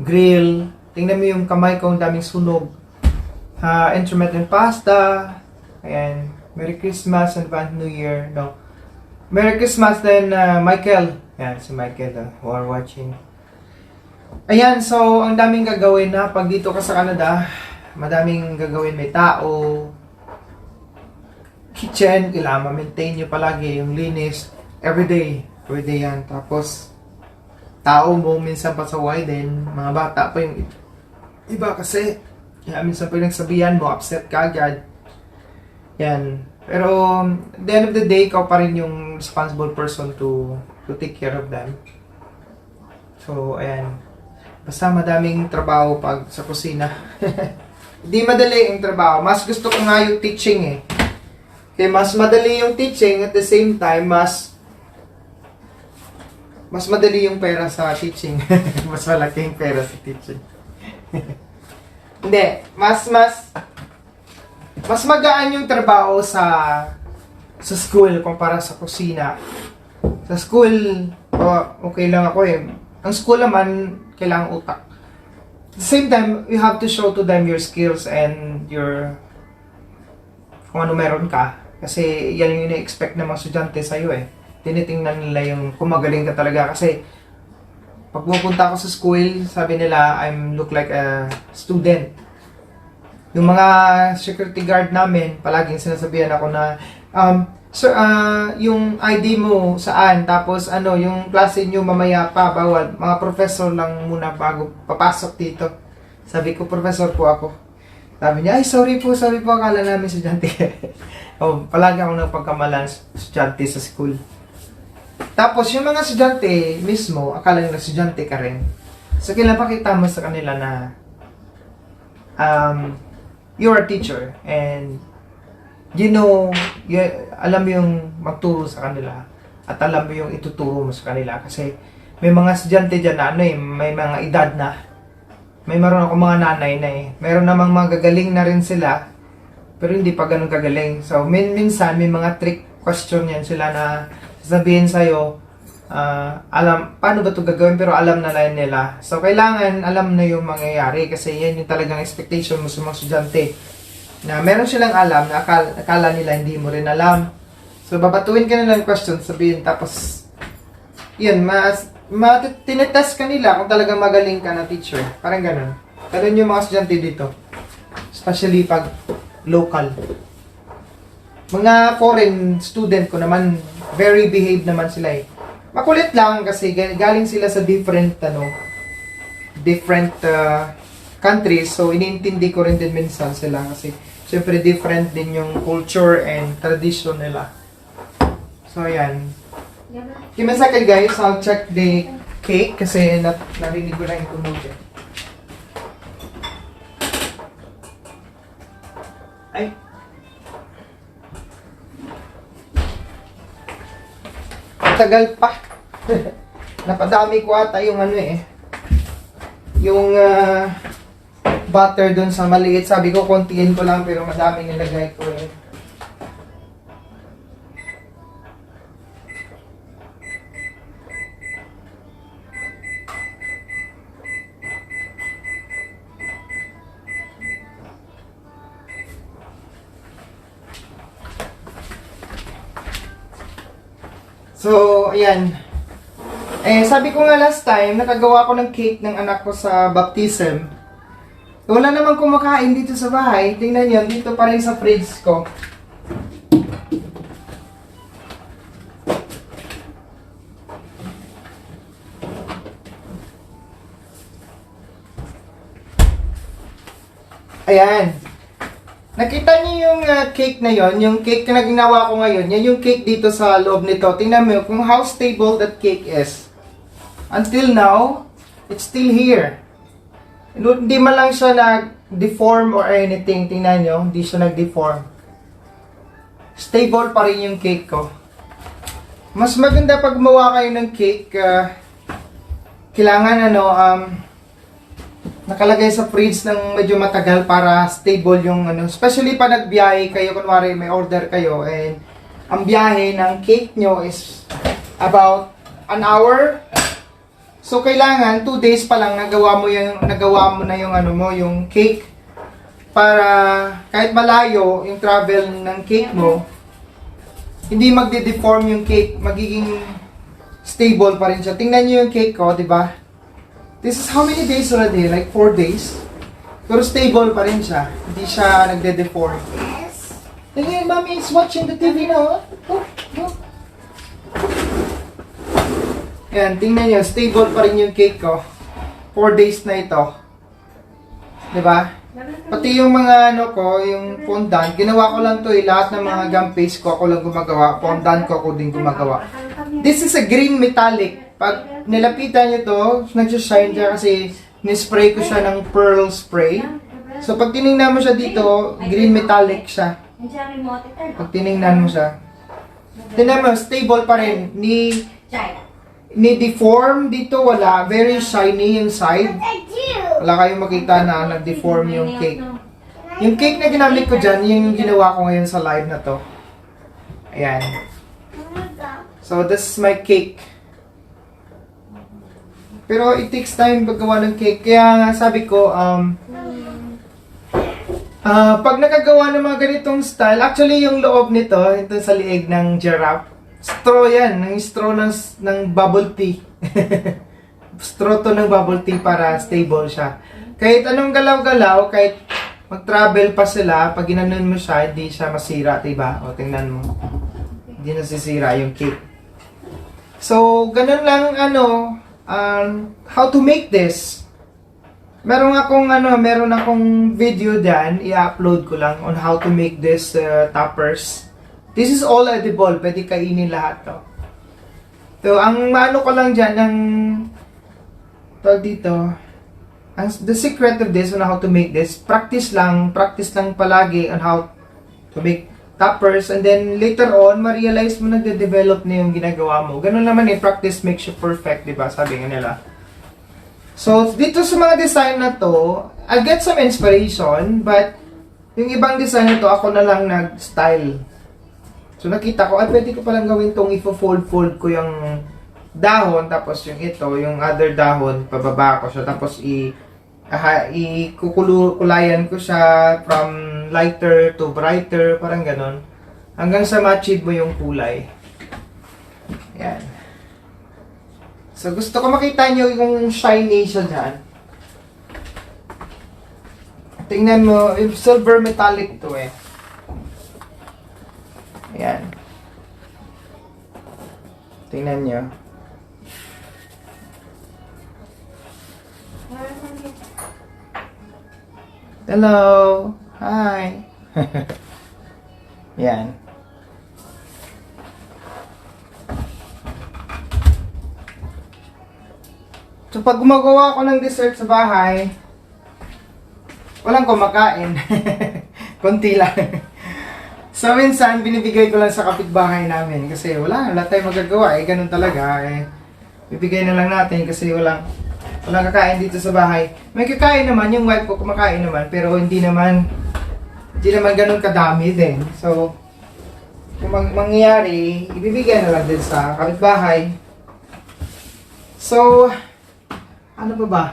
grill, tingnan mo yung kamay ko, ang daming sunog. Intermittent pasta, ayan, Merry Christmas and Advance New Year, no. Merry Christmas then, Michael, ayan, si Michael, who are watching. Ayan, so, ang daming gagawin na, pag dito ka sa Canada, madaming gagawin, may tao, kitchen, kailangan ma-maintain nyo palagi yung linis, everyday yan. Tapos, tao mo, minsan pa sa din, mga bata pa yung iba kasi, kaya minsan pa yung nagsabihan mo, upset ka agad. Yan. Pero, at the end of the day, ikaw pa rin yung responsible person to take care of them. So, ayan. Basta madaming trabaho pag sa kusina. Di madali yung trabaho. Mas gusto ko nga yung teaching eh. Okay, mas madali yung teaching at the same time, mas madali yung pera sa teaching. Mas malaki yung pera sa teaching. Hindi, mas magaan yung trabaho sa school kumpara sa kusina. Sa school, okay lang ako eh. Ang school naman, kailangan utak. At the same time, you have to show to them your skills and your kung ano meron ka. Kasi yan yung ina-expect ng mga estudyante sa'yo eh. Tinitingnan nila yung kung magaling ka talaga. Kasi pag pupunta ako sa school, sabi nila, look like a student. Yung mga security guard namin, palaging sinasabihan ako na, sir, yung ID mo saan? Tapos yung klase nyo mamaya pa, bawal. Mga professor lang muna bago papasok dito. Sabi ko, professor po ako. Sabi niya, ay sorry po, akala namin estudyante. Palagi ako nagpagkamalan estudyante sa school. Tapos yung mga estudyante mismo, akala nila estudyante ka rin. So kinapakita mo sa kanila na you're a teacher and alam mo yung magturo sa kanila at alam mo yung ituturo mo sa kanila kasi may mga estudyante dyan na may mga edad na. May meron ako mga nanay na eh. Meron namang mga gagaling na rin sila pero hindi pa ganun kagaling. So minsan may mga trick question yan sila na sasabihin sa'yo, paano ba ito gagawin pero alam na lang nila. So kailangan alam na yung mangyayari kasi yan yung talagang expectation mo sa mga estudyante. Na meron silang alam na akala nila hindi mo rin alam. So babatuin ka nila ng question, sabihin tapos yun, tinetest ka nila kung talagang magaling ka na teacher. Parang ganun. Ganun yung mga estudyante dito. Especially pag local. Mga foreign student ko naman, very behaved naman sila eh. Makulit lang kasi galing sila sa different countries. So iniintindi ko rin din minsan sila kasi syempre different din yung culture and tradition nila. So ayan. Give me a second guys, I'll check the cake kasi narinig ko na yung tunog eh. Ay. Tagal pa. Napadami ko ata yung yung butter dun sa maliit. Sabi ko kontiin ko lang pero madami nilagay ko eh. So, ayan. Sabi ko nga last time, nakagawa ko ng cake ng anak ko sa baptism. Wala namang kumakain dito sa bahay. Tingnan nyo, dito pa rin sa fridge ko. Ayan. Nakita niyo yung cake na yon, yung cake na ginawa ko ngayon, yan yung cake dito sa loob nito. Tingnan mo kung how stable that cake is. Until now, it's still here. Hindi man lang siya nag-deform or anything. Tingnan nyo, hindi siya nag-deform. Stable pa rin yung cake ko. Mas maganda pag gumawa kayo ng cake, kailangan nakalagay sa fridge ng medyo matagal para stable yung especially pa nagbiyahe kayo, kunwari may order kayo and ang biyahe ng cake nyo is about an hour. So kailangan 2 days pa lang nagawa mo na yung yung cake para kahit malayo yung travel ng cake mo, hindi magde-deform yung cake, magiging stable pa rin siya. Tingnan niyo yung cake ko, di ba? This is how many days already? Like 4 days. Pero stable pa rin siya. Hindi siya nagde-deform. Yes. Tingnan, mommy is watching the TV now. Go. Yan, tingnan nyo. Stable pa rin yung cake ko. 4 days na ito. Diba? Pati yung mga yung fondant. Ginawa ko lang to eh. Lahat ng mga gum paste ko ako lang gumagawa. Fondant ko ako din gumagawa. This is a green metallic. Pag nilapitan nyo to, nagsashine siya kasi nispray ko siya ng pearl spray. So, pag tinignan mo siya dito, green metallic siya. Pag tinignan mo siya. Tingnan mo, stable pa rin. Ni deform dito, wala. Very shiny yung side. Wala kayong makita na nag-deform yung cake. Yung cake na ginamit ko dyan, yung ginawa ko ngayon sa live na to. Ayan. So, this is my cake. Pero it takes time paggawa ng cake. Kaya nga sabi ko, pag nakagawa ng mga ganitong style, actually yung loob nito, ito sa liig ng giraffe, straw yan, ng straw ng bubble tea. Straw to ng bubble tea para stable siya. Kahit anong galaw-galaw, kahit mag-travel pa sila, pag ginanon mo siya, hindi siya masira, diba? O, tingnan mo. Hindi nasisira yung cake. So, ganun lang, how to make this. Meron akong video dyan, i-upload ko lang on how to make this toppers. This is all edible, pwede kainin lahat to. So, ang maano ko lang dyan, the secret of this on how to make this, practice lang palagi on how to make toppers, and then later on, ma-realize mo nagde-develop na yung ginagawa mo. Ganun naman practice makes you perfect, diba? Sabi nga nila. So, dito sa mga design na to, I get some inspiration, but yung ibang design na to, ako na lang nag-style. So, nakita ko, pwede ko palang gawin tong ifo-fold-fold ko yung dahon, tapos yung yung other dahon, pababa ko siya, tapos kulayan ko siya from lighter to brighter, parang ganon. Hanggang sa ma-achieve mo yung kulay. Yan. So, gusto ko makita nyo yung shiny siya dyan. Tingnan mo, yung silver metallic to Ayan. Tingnan nyo. Hello! Hi! Yan. So, pag gumagawa ako ng dessert sa bahay, walang kumakain. Konti lang. So, minsan, binibigay ko lang sa kapitbahay namin kasi wala tayong magagawa. Ganun talaga. Bibigay na lang natin kasi walang kakain dito sa bahay. May kakain naman, yung wife ko kumakain naman, pero hindi naman ganun kadami din. So, kung mangyayari, ibibigay na lang din sa kapitbahay. So, ano pa ba?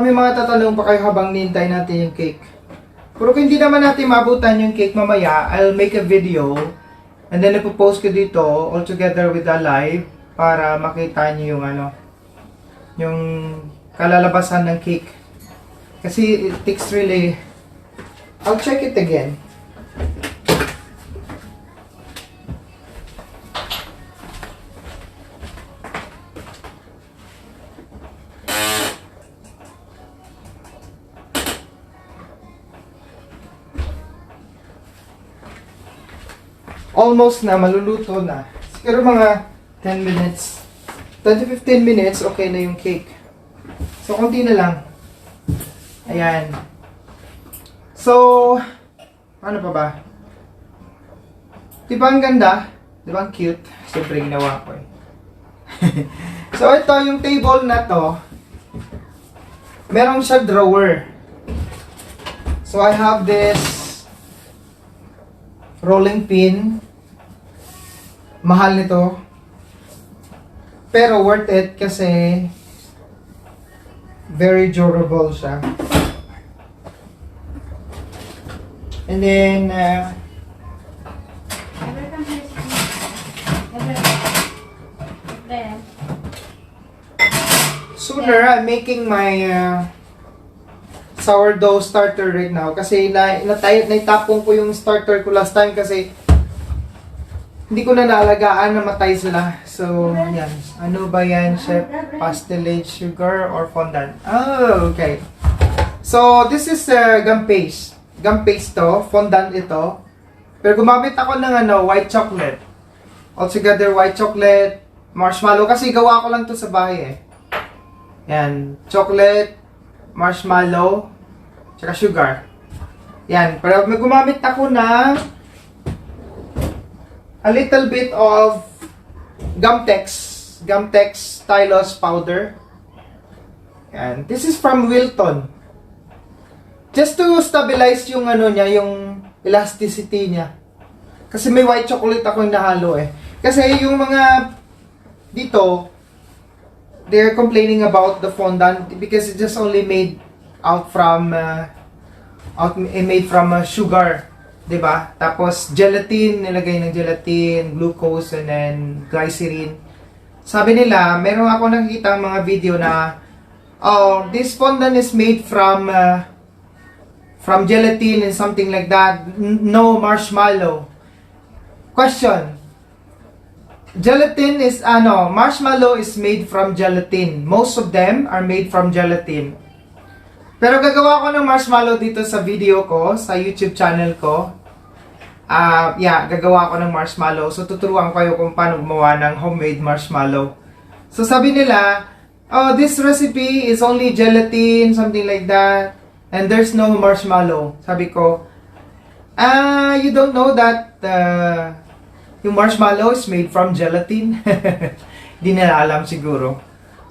May mga tatanong pa kayo habang nintay natin yung cake. Pero kung hindi naman natin mabutan yung cake mamaya, I'll make a video and then ipopost ko dito all together with the live para makita nyo yung yung kalalabasan ng cake. Kasi it takes really... I'll check it again. Almost na, maluluto na. Siguro mga 10 minutes. 10 to 15 minutes, okay na yung cake. So, konti na lang. Ayan. So, ano pa ba? Diba ang ganda? Diba ang cute? Siyempre ginawa ko So, ito yung table na to. Meron siya drawer. So, I have this rolling pin. Mahal nito. Pero worth it kasi very durable siya. And then, sooner, I'm making my sourdough starter right now. Kasi naitapong ko yung starter ko last time kasi hindi ko na naalagaan, namatay sila. So, yan. Ano ba yan, chef? Pastelage sugar or fondant? Oh, okay. So, this is gum paste. Gum paste to. Fondant ito. Pero gumamit ako ng white chocolate. Altogether, white chocolate, marshmallow. Kasi gawa ko lang to sa bahay Yan. Chocolate, marshmallow, tsaka sugar. Yan, pero may gumamit ako ng a little bit of Gumtex Stylus powder. Yan, this is from Wilton. Just to stabilize yung ano niya, yung elasticity niya. Kasi may white chocolate ako yung nahalo eh. Kasi yung mga dito, they're complaining about the fondant because it's just only made out from sugar, 'di ba? Tapos gelatin, nilagay ng gelatin, glucose and then glycerin. Sabi nila, meron ako nakikita mga video na this fondant is made from gelatin and something like that. No marshmallow. Question. Gelatin is marshmallow is made from gelatin. Most of them are made from gelatin. Pero gagawa ko ng marshmallow dito sa video ko, sa YouTube channel ko. Gagawa ko ng marshmallow. So tuturuan ko kayo kung paano gumawa ng homemade marshmallow. So sabi nila, this recipe is only gelatin, something like that. And there's no marshmallow. Sabi ko, you don't know that yung marshmallow is made from gelatin? Hindi nila alam siguro.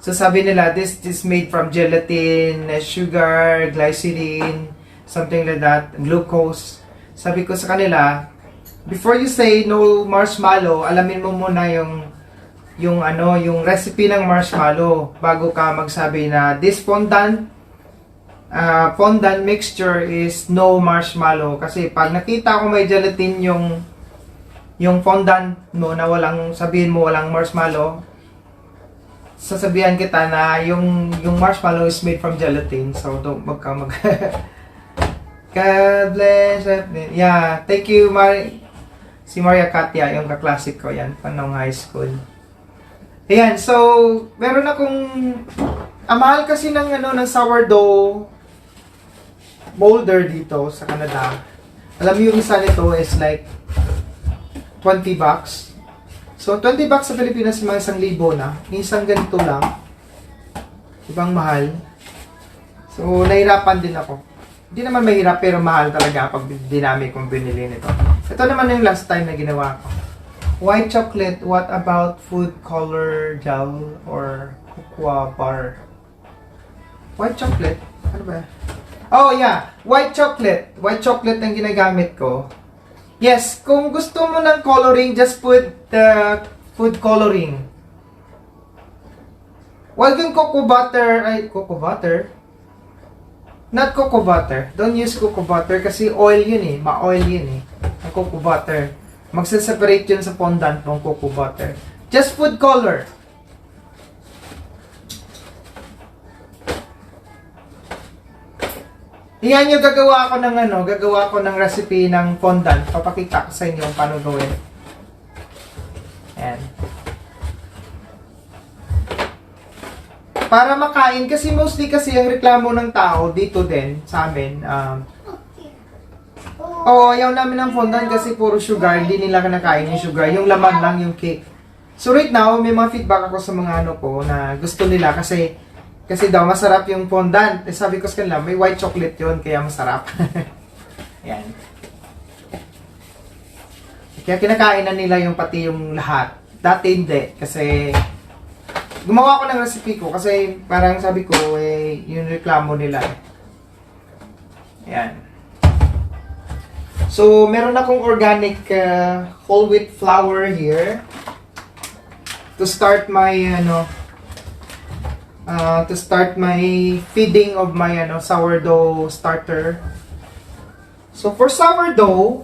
So sabi nila, this is made from gelatin, sugar, glycerin, something like that, glucose. Sabi ko sa kanila, before you say no marshmallow, alamin mo muna yung recipe ng marshmallow bago ka magsabi na this fondant mixture is no marshmallow. Kasi pag nakita ko may gelatin yung fondant mo na sabihin mo walang marshmallow, sasabihan kita na yung marshmallow is made from gelatin. So don't mag God bless. Yeah, thank you si Maria Katia, yung kaklasik ko yan, panong high school. Ayan, so meron akong mahal kasi ng sourdough molder dito sa Canada. Alam mo yung isa nito is like $20. So, $20 sa Pilipinas, mga 1,000 na. Isang ganito lang. Ibang mahal. So, nahirapan din ako. Hindi naman mahirap, pero mahal talaga pag dinami kong binili nito. Ito naman yung last time na ginawa ko. White chocolate, what about food color gel or cocoa bar? White chocolate? Ano ba? Oh, yeah. White chocolate. White chocolate ang ginagamit ko. Yes, kung gusto mo ng coloring, just put the food coloring. Huwag yung cocoa butter. Cocoa butter? Not cocoa butter. Don't use cocoa butter kasi oil yun eh. Ma-oil yun eh. Ang cocoa butter. Magsa-separate yun sa fondant ng cocoa butter. Just food color. Yan yung gagawa ko ng recipe ng fondant. Papakita ko sa inyo paano gawin. Ayan. Para makain, kasi mostly kasi ang reklamo ng tao dito din sa amin. Ayaw namin ng fondant kasi puro sugar. Hindi nila kinakain yung sugar. Yung laman lang yung cake. So right now, may mga feedback ako sa mga ko na gusto nila kasi daw masarap yung fondant. Sabi ko sa kanila, may white chocolate yun, kaya masarap. Yan. Kaya kinakain na nila yung pati yung lahat. Dati hindi, kasi gumawa ko ng recipe ko kasi parang sabi ko, yung reklamo nila. Yan. So, meron akong organic whole wheat flour here to start my feeding of my sourdough starter. So for sourdough,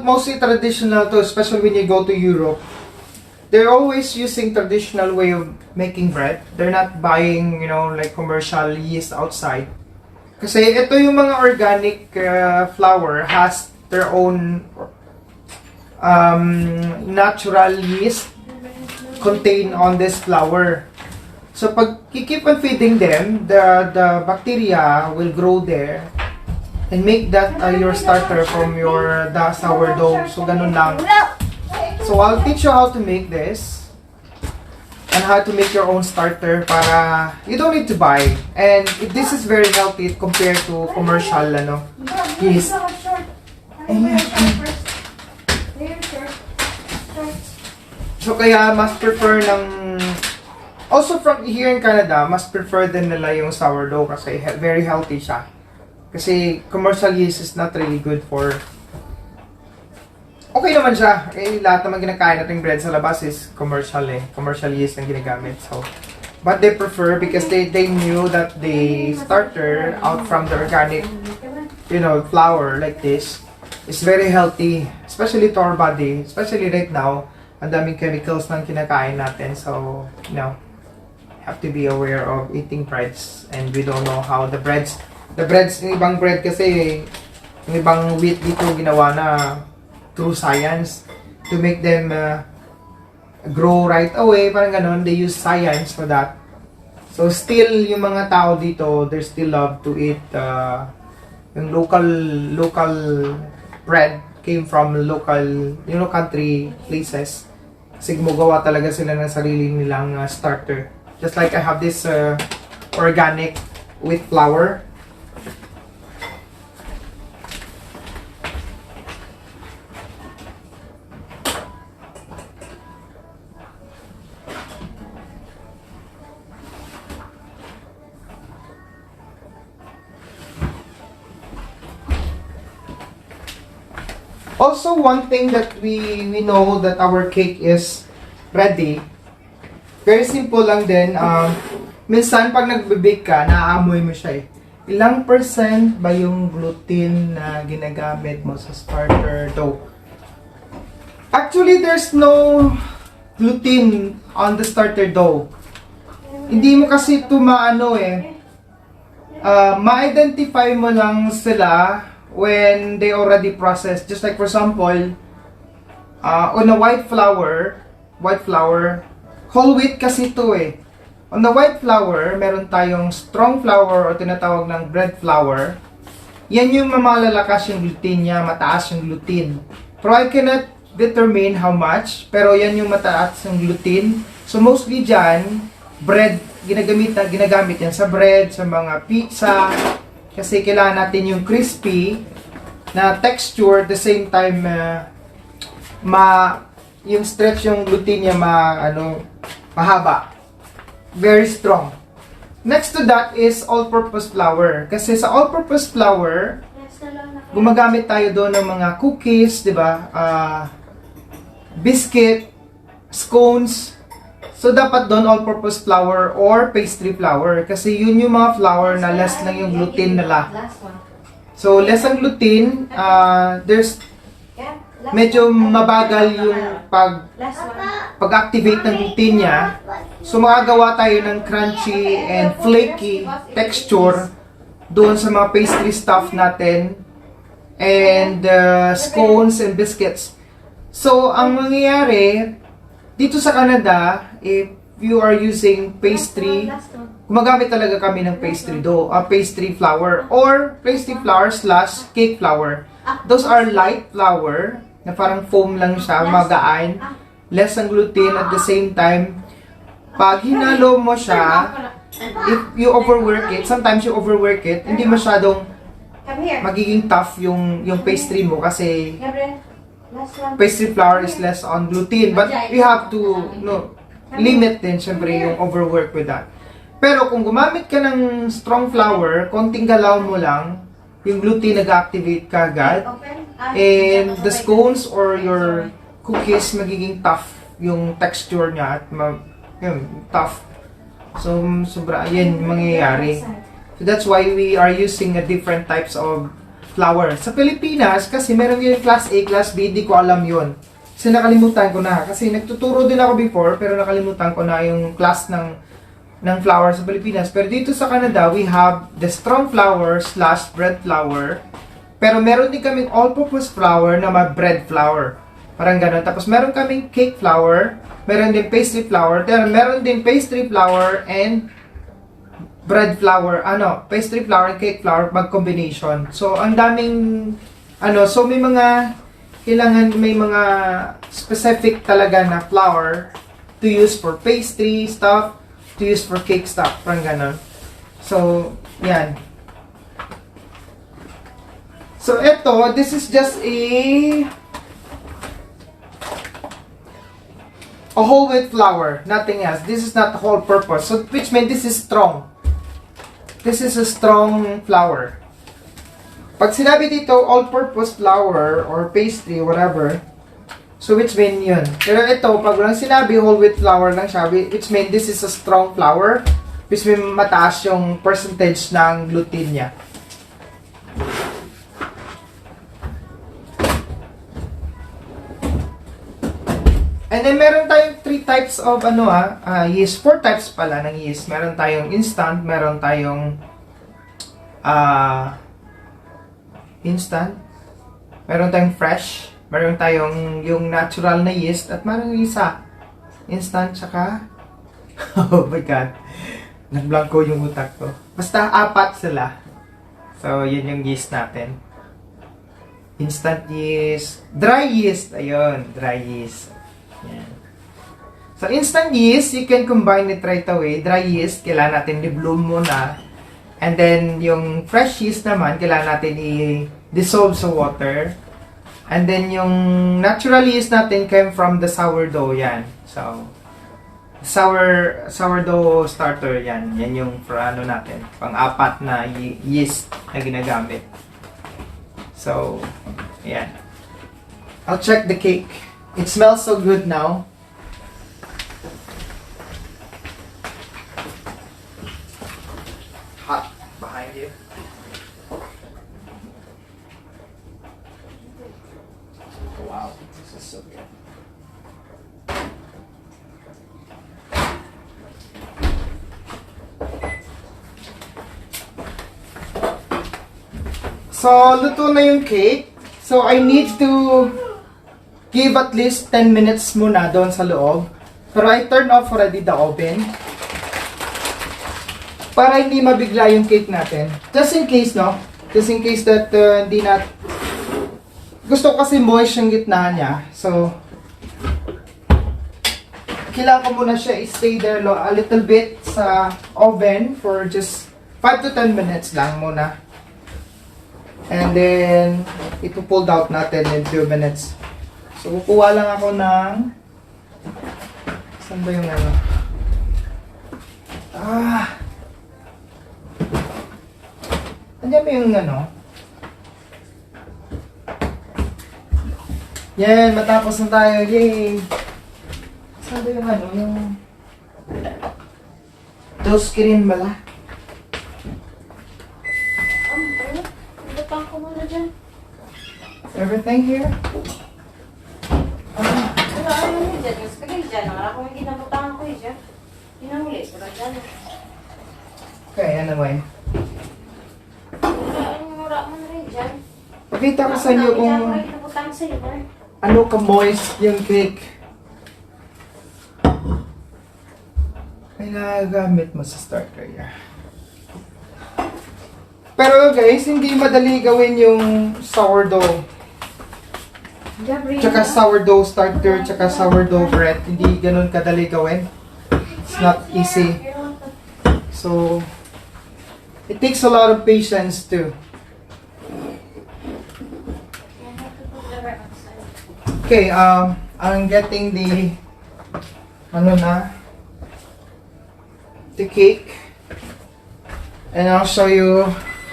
mostly traditional to, especially when you go to Europe. They're always using traditional way of making bread. They're not buying, like commercial yeast outside. Kasi ito yung mga organic flour has their own natural yeast contained on this flour. So pag you keep on feeding them, the bacteria will grow there and make that your starter from the sourdough. So ganun lang. So I'll teach you how to make this. on how to make your own starter para you don't need to buy. And this is very healthy compared to commercial yeast. So kaya mas prefer ng also from here in Canada, mas prefer din nila yung sourdough kasi very healthy siya. Kasi commercial yeast is not really good for okay naman siya. Lahat naman ginakain nating bread sa labas is commercial commercial yeast ang ginagamit. So but they prefer because they knew that the starter out from the organic flour like this is very healthy, especially to our body, especially right now. Ang daming chemicals nang kinakain natin. So, have to be aware of eating breads, and we don't know how the breads, yung ibang bread kasi, yung ibang wheat dito ginawa na through science to make them grow right away, parang ganon. They use science for that. So still yung mga tao dito, they still love to eat yung local bread came from local country places kasi gumagawa talaga sila ng sarili nilang starter. Just like I have this organic wheat flour. Also, one thing that we know that our cake is ready, very simple lang din. Minsan, pag nagbe-bake ka, naaamoy mo siya Ilang percent ba yung gluten na ginagamit mo sa starter dough? Actually, there's no gluten on the starter dough. Hindi mo kasi ito ma-identify mo lang sila when they already processed. Just like for example, on a white flour, whole wheat kasi ito On the white flour, meron tayong strong flour o tinatawag ng bread flour. Yan yung malalakas yung gluten niya, mataas yung gluten. Pero I cannot determine how much, pero yan yung mataas yung gluten. So mostly dyan, bread, ginagamit yan sa bread, sa mga pizza, kasi kailangan natin yung crispy na texture, at the same time yung stretch yung gluten niya mahaba, very strong. Next to that is all-purpose flour, kasi sa all-purpose flour gumagamit tayo doon ng mga cookies, di ba? Biscuit, scones. So dapat doon all-purpose flour or pastry flour, kasi yun yung mga flour na less lang yung gluten nila. So less ang gluten, there's medyo mabagal yung pag-activate ng gluten niya. So makagawa tayo ng crunchy and flaky texture doon sa mga pastry stuff natin and scones and biscuits. So ang mangyayari dito sa Canada, if you are using pastry, gumagamit talaga kami ng pastry dough, pastry flour or pastry flour / cake flour. Those are light flour na parang foam lang siya, magaan, less ang gluten. At the same time, pag hinalo mo siya, if you overwork it, sometimes you overwork it, hindi masyadong magiging tough yung pastry mo kasi pastry flour is less on gluten. But we have to limit din syempre yung overwork with that. Pero kung gumamit ka ng strong flour, konting galaw mo lang, yung gluten nag-activate ka agad, and the scones or your cookies magiging tough yung texture niya at tough. So sobra yan mangyayari. So that's why we are using a different types of flour. Sa Pilipinas kasi meron yung class A, class B, di ko alam yun. Kasi nakalimutan ko na. Kasi nagtuturo din ako before, pero nakalimutan ko na yung class ng flour sa Pilipinas. Pero dito sa Canada, we have the strong flour / bread flour. Pero meron din kaming all-purpose flour na bread flour. Parang gano'n. Tapos meron kaming cake flour, meron din pastry flour, meron din pastry flour and bread flour, pastry flour and cake flour, mag-combination. So, ang daming, so may mga specific talaga na flour to use for pastry stuff, to use for cake stuff, parang ganon. So, yan. So, ito, this is just a whole wheat flour, nothing else. This is not the whole purpose. So, which means this is strong. This is a strong flour. Pag sinabi dito, all-purpose flour or pastry, whatever, so which mean yun. Pero ito, pag walang sinabi, whole wheat flour lang siya, which mean this is a strong flour, which mean mataas yung percentage ng gluten niya. And then meron tayong 3 types of yeast, 4 types pala ng yeast. Meron tayong instant, meron tayong meron tayong fresh, meron tayong yung natural na yeast, at meron yung isa, instant, tsaka oh my god, nagblanko yung utak ko. Basta 4 sila. So, yun yung yeast natin. Instant yeast, dry yeast, ayun, dry yeast. Yan. So, instant yeast, you can combine it right away. Dry yeast, kailangan natin i-bloom muna. And then, yung fresh yeast naman, kailangan natin i-dissolve sa water. And then, yung natural yeast natin came from the sourdough, yan. So, sourdough starter, yan. Yan yung for ano natin, pang-4 na yeast na ginagamit. So, yan. I'll check the cake. It smells so good now. Hot behind you. Wow, this is so good. So, luto na yung cake. So, I need to give at least 10 minutes muna doon sa loob. Pero I turn off already the oven. Para hindi mabigla yung cake natin. Just in case, no? Just in case that hindi na... Gusto ko kasi moist yung gitna niya. So, kailangan ko muna siya i-stay there a little bit sa oven for just 5 to 10 minutes lang muna. And then, ipo-pulled out natin in 2 minutes. So, kukuha lang ako ng... Saan ba yung ano? Andiyan ba yung ano? Yan, matapos na tayo. Yay! Saan ba yung ano? Yung... Toast screen bala? Lutang ko muna dyan. Everything here? Wala, ano yun dyan? Mas kagay dyan. Wala akong hindi nabutangan ko dyan. Pinamuli. Wala dyan. Okay, anyway. Wala mo na rin dyan. Pakita ko sa inyo kung Wala nabutangan sa'yo. ano ka-moist yung cake. May nagagamit mo sa starter niya. Pero guys, hindi madali gawin yung sourdough. Tsaka sourdough starter, tsaka sourdough bread. Hindi ganun kadali gawin. It's not easy. So, it takes a lot of patience too. Okay, I'm getting the the cake. And I'll show you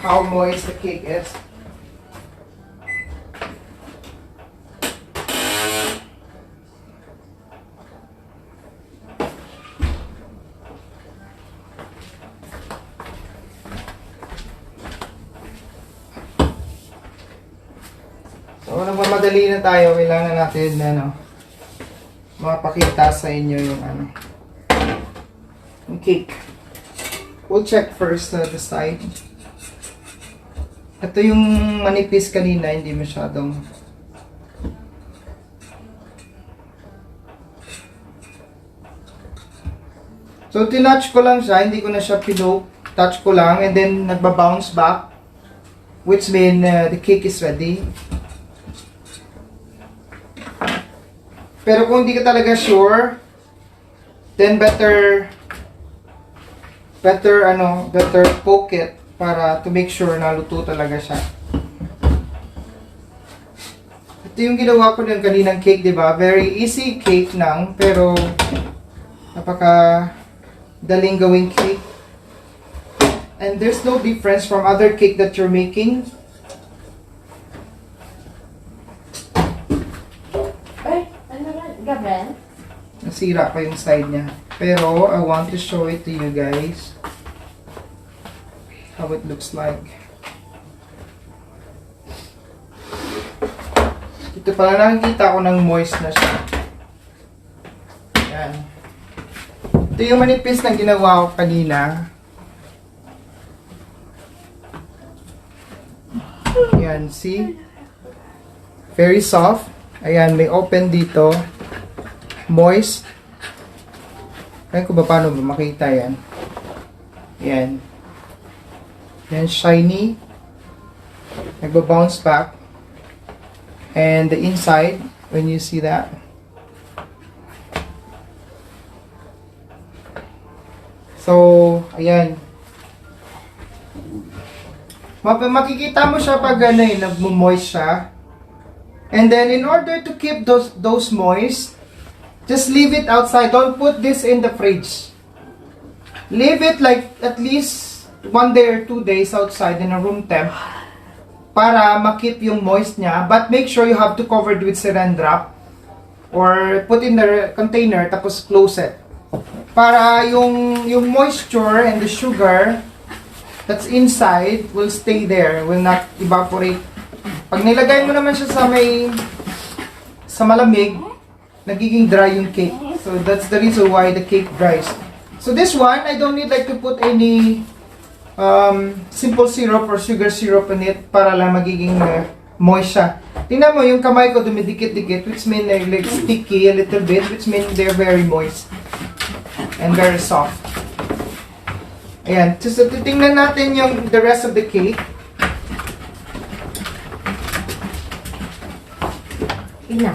how moist the cake is. So, nagmamadali na tayo. Kailangan natin mapakita sa inyo yung yung cake. We'll check first the side. Ito yung manipis kanina, hindi masyadong. So, tinouch ko lang siya, hindi ko na siya pinoke. Touch ko lang, and then nagba-bounce back. Which mean, the cake is ready. Pero kung hindi ka talaga sure, then better poke it para to make sure na luto talaga siya. Ito yung ginawa ko ng kaninang cake, di ba? Very easy cake lang, pero napaka daling gawing cake. And there's no difference from other cake that you're making. Ay, ano ba? Gabriel? Nasira pa yung side niya. Pero I want to show it to you guys how it looks like. Ito pala, nakikita ko ng moist na siya. Yan. Ito yung manipis na ginawa ko kanina. Yan, see? Very soft. Ayan, may open dito. Moist. Kaya ko ba paano ba makita yan? Yan. Yan, shiny. Nagba-bounce back. And the inside, when you see that. So, ayan. Makikita mo siya pag ano nagmo-moist siya. And then, in order to keep those moist, just leave it outside. Don't put this in the fridge. Leave it like at least 1 day or 2 days outside in a room temp para makip yung moist niya. But make sure you have to cover it with saran wrap or put in the container tapos close it. Para yung moisture and the sugar that's inside will stay there, will not evaporate. Pag nilagay mo naman siya sa malamig, nagiging dry yung cake. So that's the reason why the cake dries. So this one, I don't need like to put any simple syrup or sugar syrup in it para lang magiging moist siya. Tingnan mo, yung kamay ko dumidikit-dikit, which mean like sticky a little bit, which mean they're very moist and very soft. Ayan, so titingnan natin yung the rest of the cake. Ina.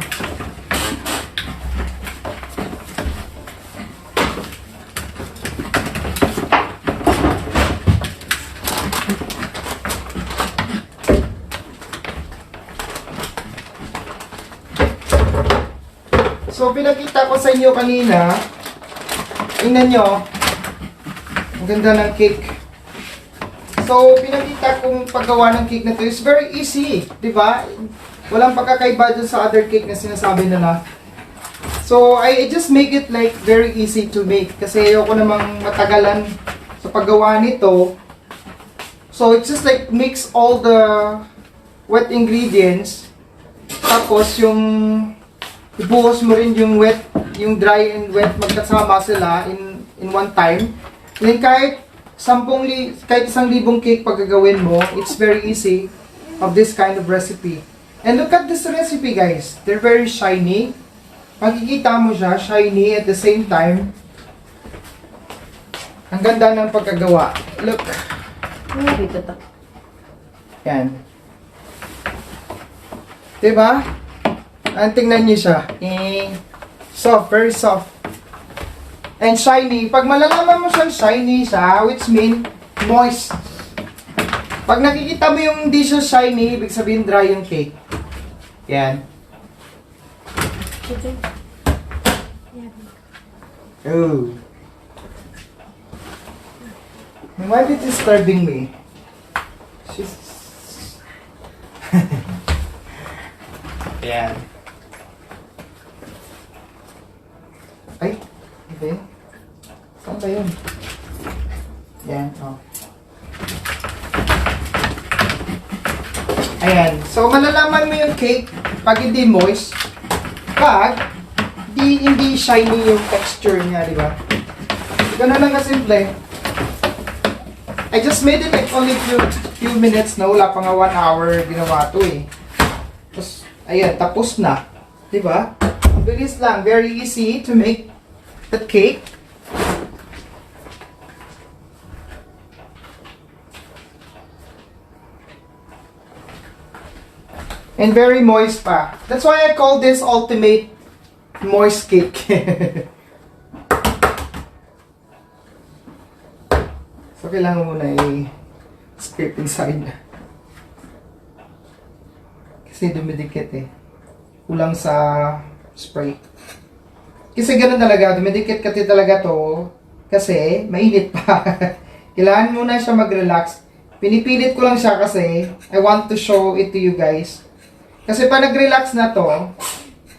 So, pinakita ko sa inyo kanina, tingnan nyo, ang ganda ng cake. So, pinakita kong paggawa ng cake na to is very easy, di ba? Walang pagkakaiba dun sa other cake na sinasabi nila. So, I just make it like very easy to make kasi ayoko namang matagalan sa paggawa nito. So, it's just like mix all the wet ingredients, tapos yung ibuhos mo rin yung wet, yung dry and wet, magkasama sila in one time. And then kahit 1,000 cake pag gagawin mo, it's very easy of this kind of recipe. And look at this recipe, guys. They're very shiny. Makikita mo siya, shiny at the same time. Ang ganda ng pagkagawa. Look. Yan. Diba? Ang tingnan niyo siya. Soft, very soft. And shiny. Pag malalaman mo siyang shiny siya, which mean moist. Pag nakikita mo yung hindi siya shiny, ibig sabihin dry yung cake. Yan. Oh. Why is it disturbing me? She's... Yan. Ay, okay. Saan ba yun? Yan, oh. Ayan. So, malalaman mo yung cake pag hindi moist. Pag hindi shiny yung texture niya, di ba? Ganun lang kasimple. I just made it like only few minutes na. Wala pa nga 1 hour ginawa to eh. Tapos, ayan, tapos na. Di ba? Bilis lang. Very easy to make that cake. And very moist pa. That's why I call this ultimate moist cake. So, kailangan mo na i-scrape inside. Kasi dumidikit eh. Kulang sa spray. Kasi ganun talaga, dumidikit kasi talaga to. Kasi, mainit pa. Kailangan muna siya mag-relax. Pinipilit ko lang siya kasi I want to show it to you guys. Kasi pa nag-relax na to,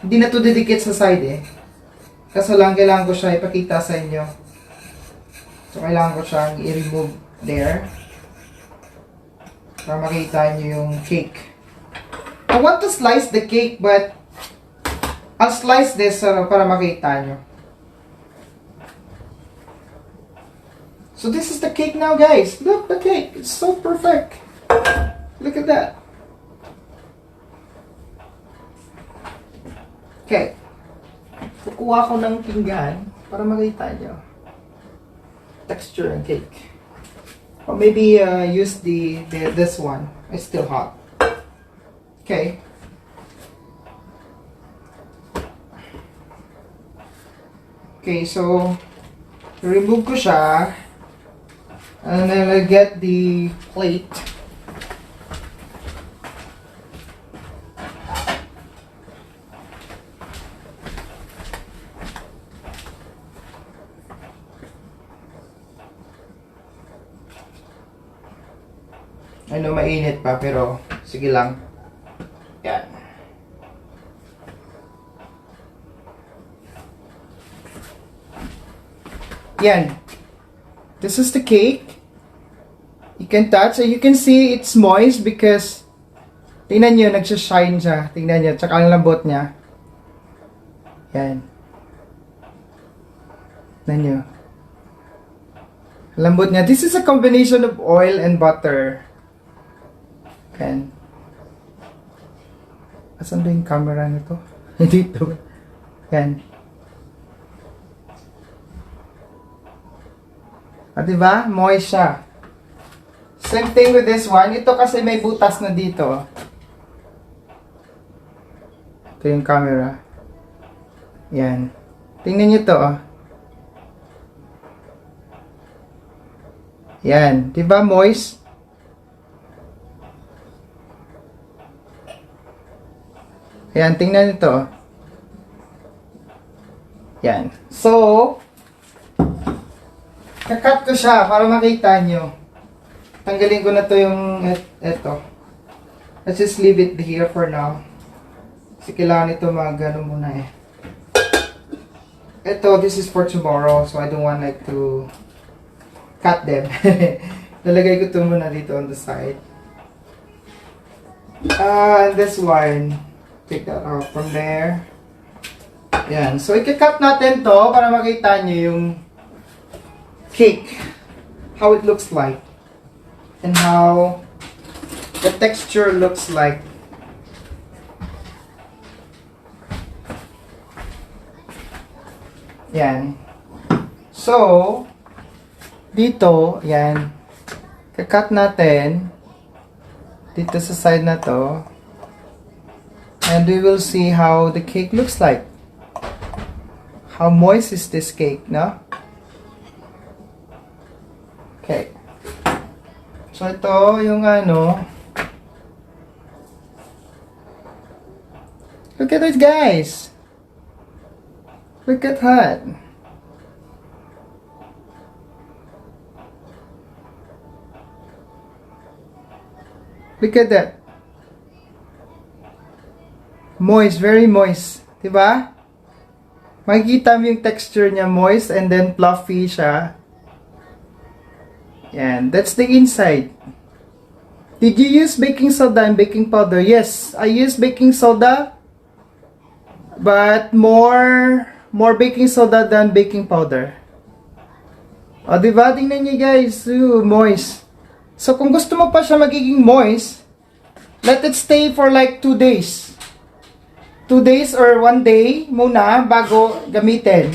hindi na to didikit sa side eh. Kaso lang, kailangan ko siya ipakita sa inyo. So, kailangan ko siyang i-remove there. Para makita nyo yung cake. I want to slice the cake, but I'll slice this para makita nyo. So this is the cake now, guys. Look, the cake. It's so perfect. Look at that. Okay. Kukuha ko ng pinggan para makita nyo. Texture ng cake. Or maybe use this one. It's still hot. Okay. Okay, so remove ko siya. And then I'll get the plate. I know mainit pa pero sige lang. Yan. Yan. This is the cake. You can touch. You can see it's moist because tingnan nyo, nagsashine siya. Tingnan nyo. Tsaka ang lambot niya. Yan. Tingnan nyo. Lambot niya. This is a combination of oil and butter. Yan. Asan ba yung camera nito? Dito. Yan. At diba? Moist siya. Same thing with this one. Ito kasi may butas na dito. Ito yung camera. Yan. Tingnan nyo to. Yan. Diba moist? Yan. Tingnan nyo to. Yan. So, kakat ko siya para makita nyo. Tanggalin ko na to yung eto. Let's just leave it here for now. Kasi kailangan ito mag-ano muna eh. Ito, this is for tomorrow. So I don't want like to cut them. Lalagay ko ito muna dito on the side. And this one, take that out from there. Yan. So i-cut natin to para makita nyo yung cake. How it looks like. And how the texture looks like. Yan. So, dito, yan. Kakat natin dito sa side na to. And we will see how the cake looks like. How moist is this cake, no? Okay. So, ito yung ano. Look at it, guys. Look at that. Look at that. Moist, very moist. Diba? Makikita mo yung texture niya, moist and then fluffy siya. Yan, that's the inside. Did you use baking soda and baking powder? Yes, I use baking soda, but more baking soda than baking powder. O, diba? Tingnan nyo guys, ooh, moist. So, kung gusto mo pa siya magiging moist, let it stay for like 2 days. 2 days or 1 day muna bago gamitin.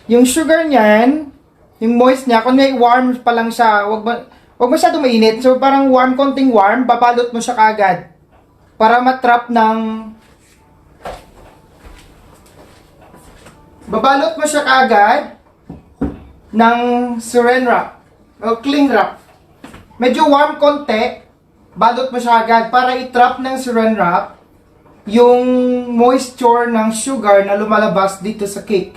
Yung sugar niyan, yung moist niya, kung may warm pa lang siya, wag masyadong mainit. So, parang warm, konting warm, babalot mo siya kagad. Para matrap ng... Babalot mo siya kagad ng saran wrap. O, cling wrap. Medyo warm konti. Balot mo siya agad para i-trap ng saran wrap yung moisture ng sugar na lumalabas dito sa cake.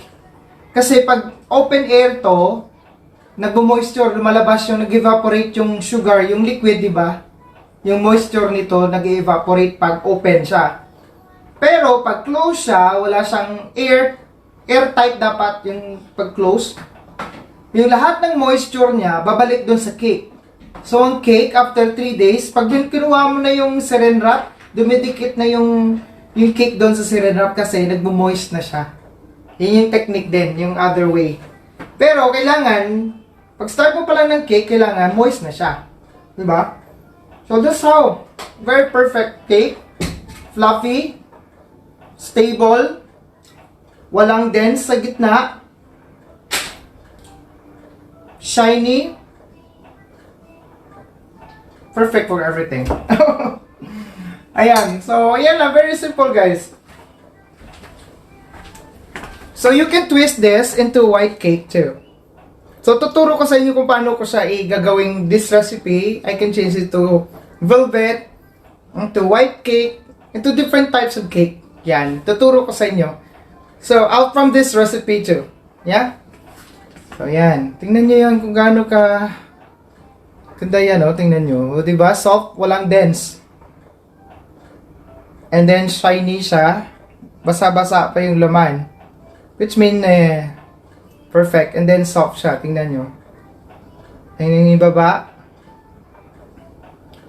Kasi pag open air to, nagbo-moisture, lumalabas yung nag-evaporate yung sugar, yung liquid, di ba? Yung moisture nito nag-evaporate pag open siya. Pero pag close siya, wala siyang airtight dapat yung pag close. Yung lahat ng moisture niya, babalik dun sa cake. So, ang cake, after 3 days, pag kinuha mo na yung saran wrap, dumidikit na yung cake doon sa saran wrap kasi nagmo-moist na siya. Yun yung technique din, yung other way. Pero, kailangan, pag start mo pa lang ng cake, kailangan moist na siya. Diba? So, that's how. Very perfect cake. Fluffy. Stable. Walang dense sa gitna. Shiny. Perfect for everything. Ayan. So, ayan lang. Very simple, guys. So, you can twist this into white cake too. So, tuturo ko sa inyo kung paano ko siya gagawing this recipe. I can change it to velvet, into white cake, into different types of cake. Yan. Tuturo ko sa inyo. So, out from this recipe too. Yeah? So, yan. Tingnan nyo yan kung gaano ka... Ganda yan, oh. Tingnan nyo. O, diba? Soft, walang dense. And then, shiny siya. Basa-basa pa yung laman. Which mean, perfect. And then, soft siya. Tingnan nyo. Tingnan yung baba.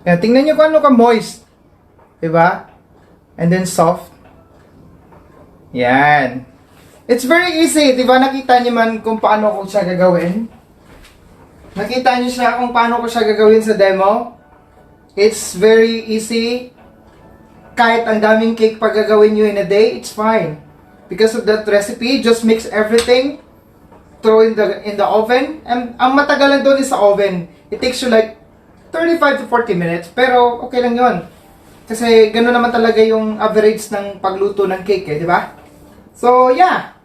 Yan. Tingnan nyo kung ano ka moist. Diba? And then, soft. Yan. It's very easy. Diba? Nakita nyo man kung paano ko siya gagawin. Nakita niyo siya kung paano ko siya gagawin sa demo. It's very easy. Kahit ang daming cake pa gagawin nyo in a day, it's fine. Because of that recipe, just mix everything, throw in the oven. And ang matagalan doon is sa oven. It takes you like 35 to 40 minutes. Pero okay lang yun. Kasi gano'n naman talaga yung average ng pagluto ng cake, di ba? So, yeah.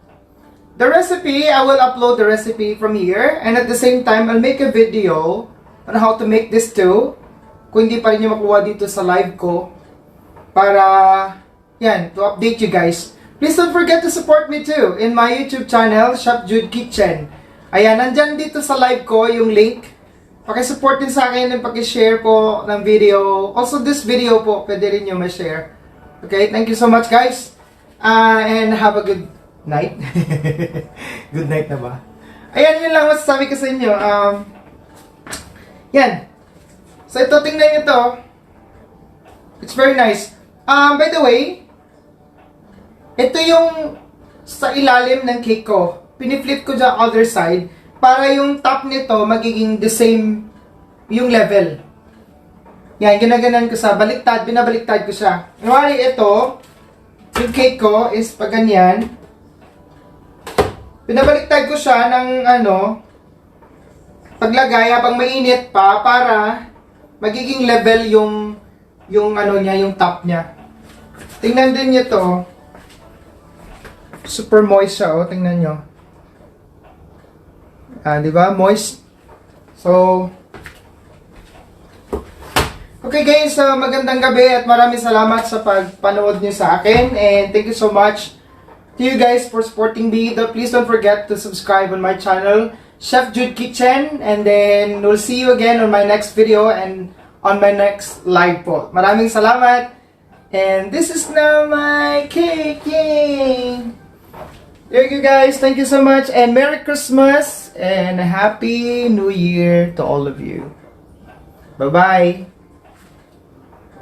The recipe, I will upload the recipe from here. And at the same time, I'll make a video on how to make this too. Kung hindi pa rin nyo makuha dito sa live ko. Para, yan, to update you guys. Please don't forget to support me too in my YouTube channel, Chef Jude Kitchen. Ayan, nandyan dito sa live ko yung link. Pakisupport din sa akin and pakishare po ng video. Also, this video po, pwede rin nyo ma-share. Okay, thank you so much guys. And have a good night. Good night na ba? Ayan, yun lang masasabi ko sa inyo. Yan. So, ito, tingnan nyo to. It's very nice. By the way, ito yung sa ilalim ng cake ko. Piniflip ko dyan other side para yung top nito magiging the same yung level. Yan, ginaganan ko sa baliktad. Binabaliktad ko siya. Kunwari ito, yung cake ko is pag ganyan. Pinabaliktad ko siya ng paglagay habang mainit pa para magiging level yung niya, yung top niya. Tingnan din niyo to. Super moist siya, oh. Tingnan niyo. Di ba? Moist. So, okay guys, magandang gabi at maraming salamat sa pagpanood niyo sa akin. And thank you so much to you guys for supporting me. Please don't forget to subscribe on my channel, Chef Jude Kitchen. And then, we'll see you again on my next video and on my next live po. Maraming salamat. And this is now my cake. Yay! Thank you guys. Thank you so much. And Merry Christmas and Happy New Year to all of you. Bye-bye.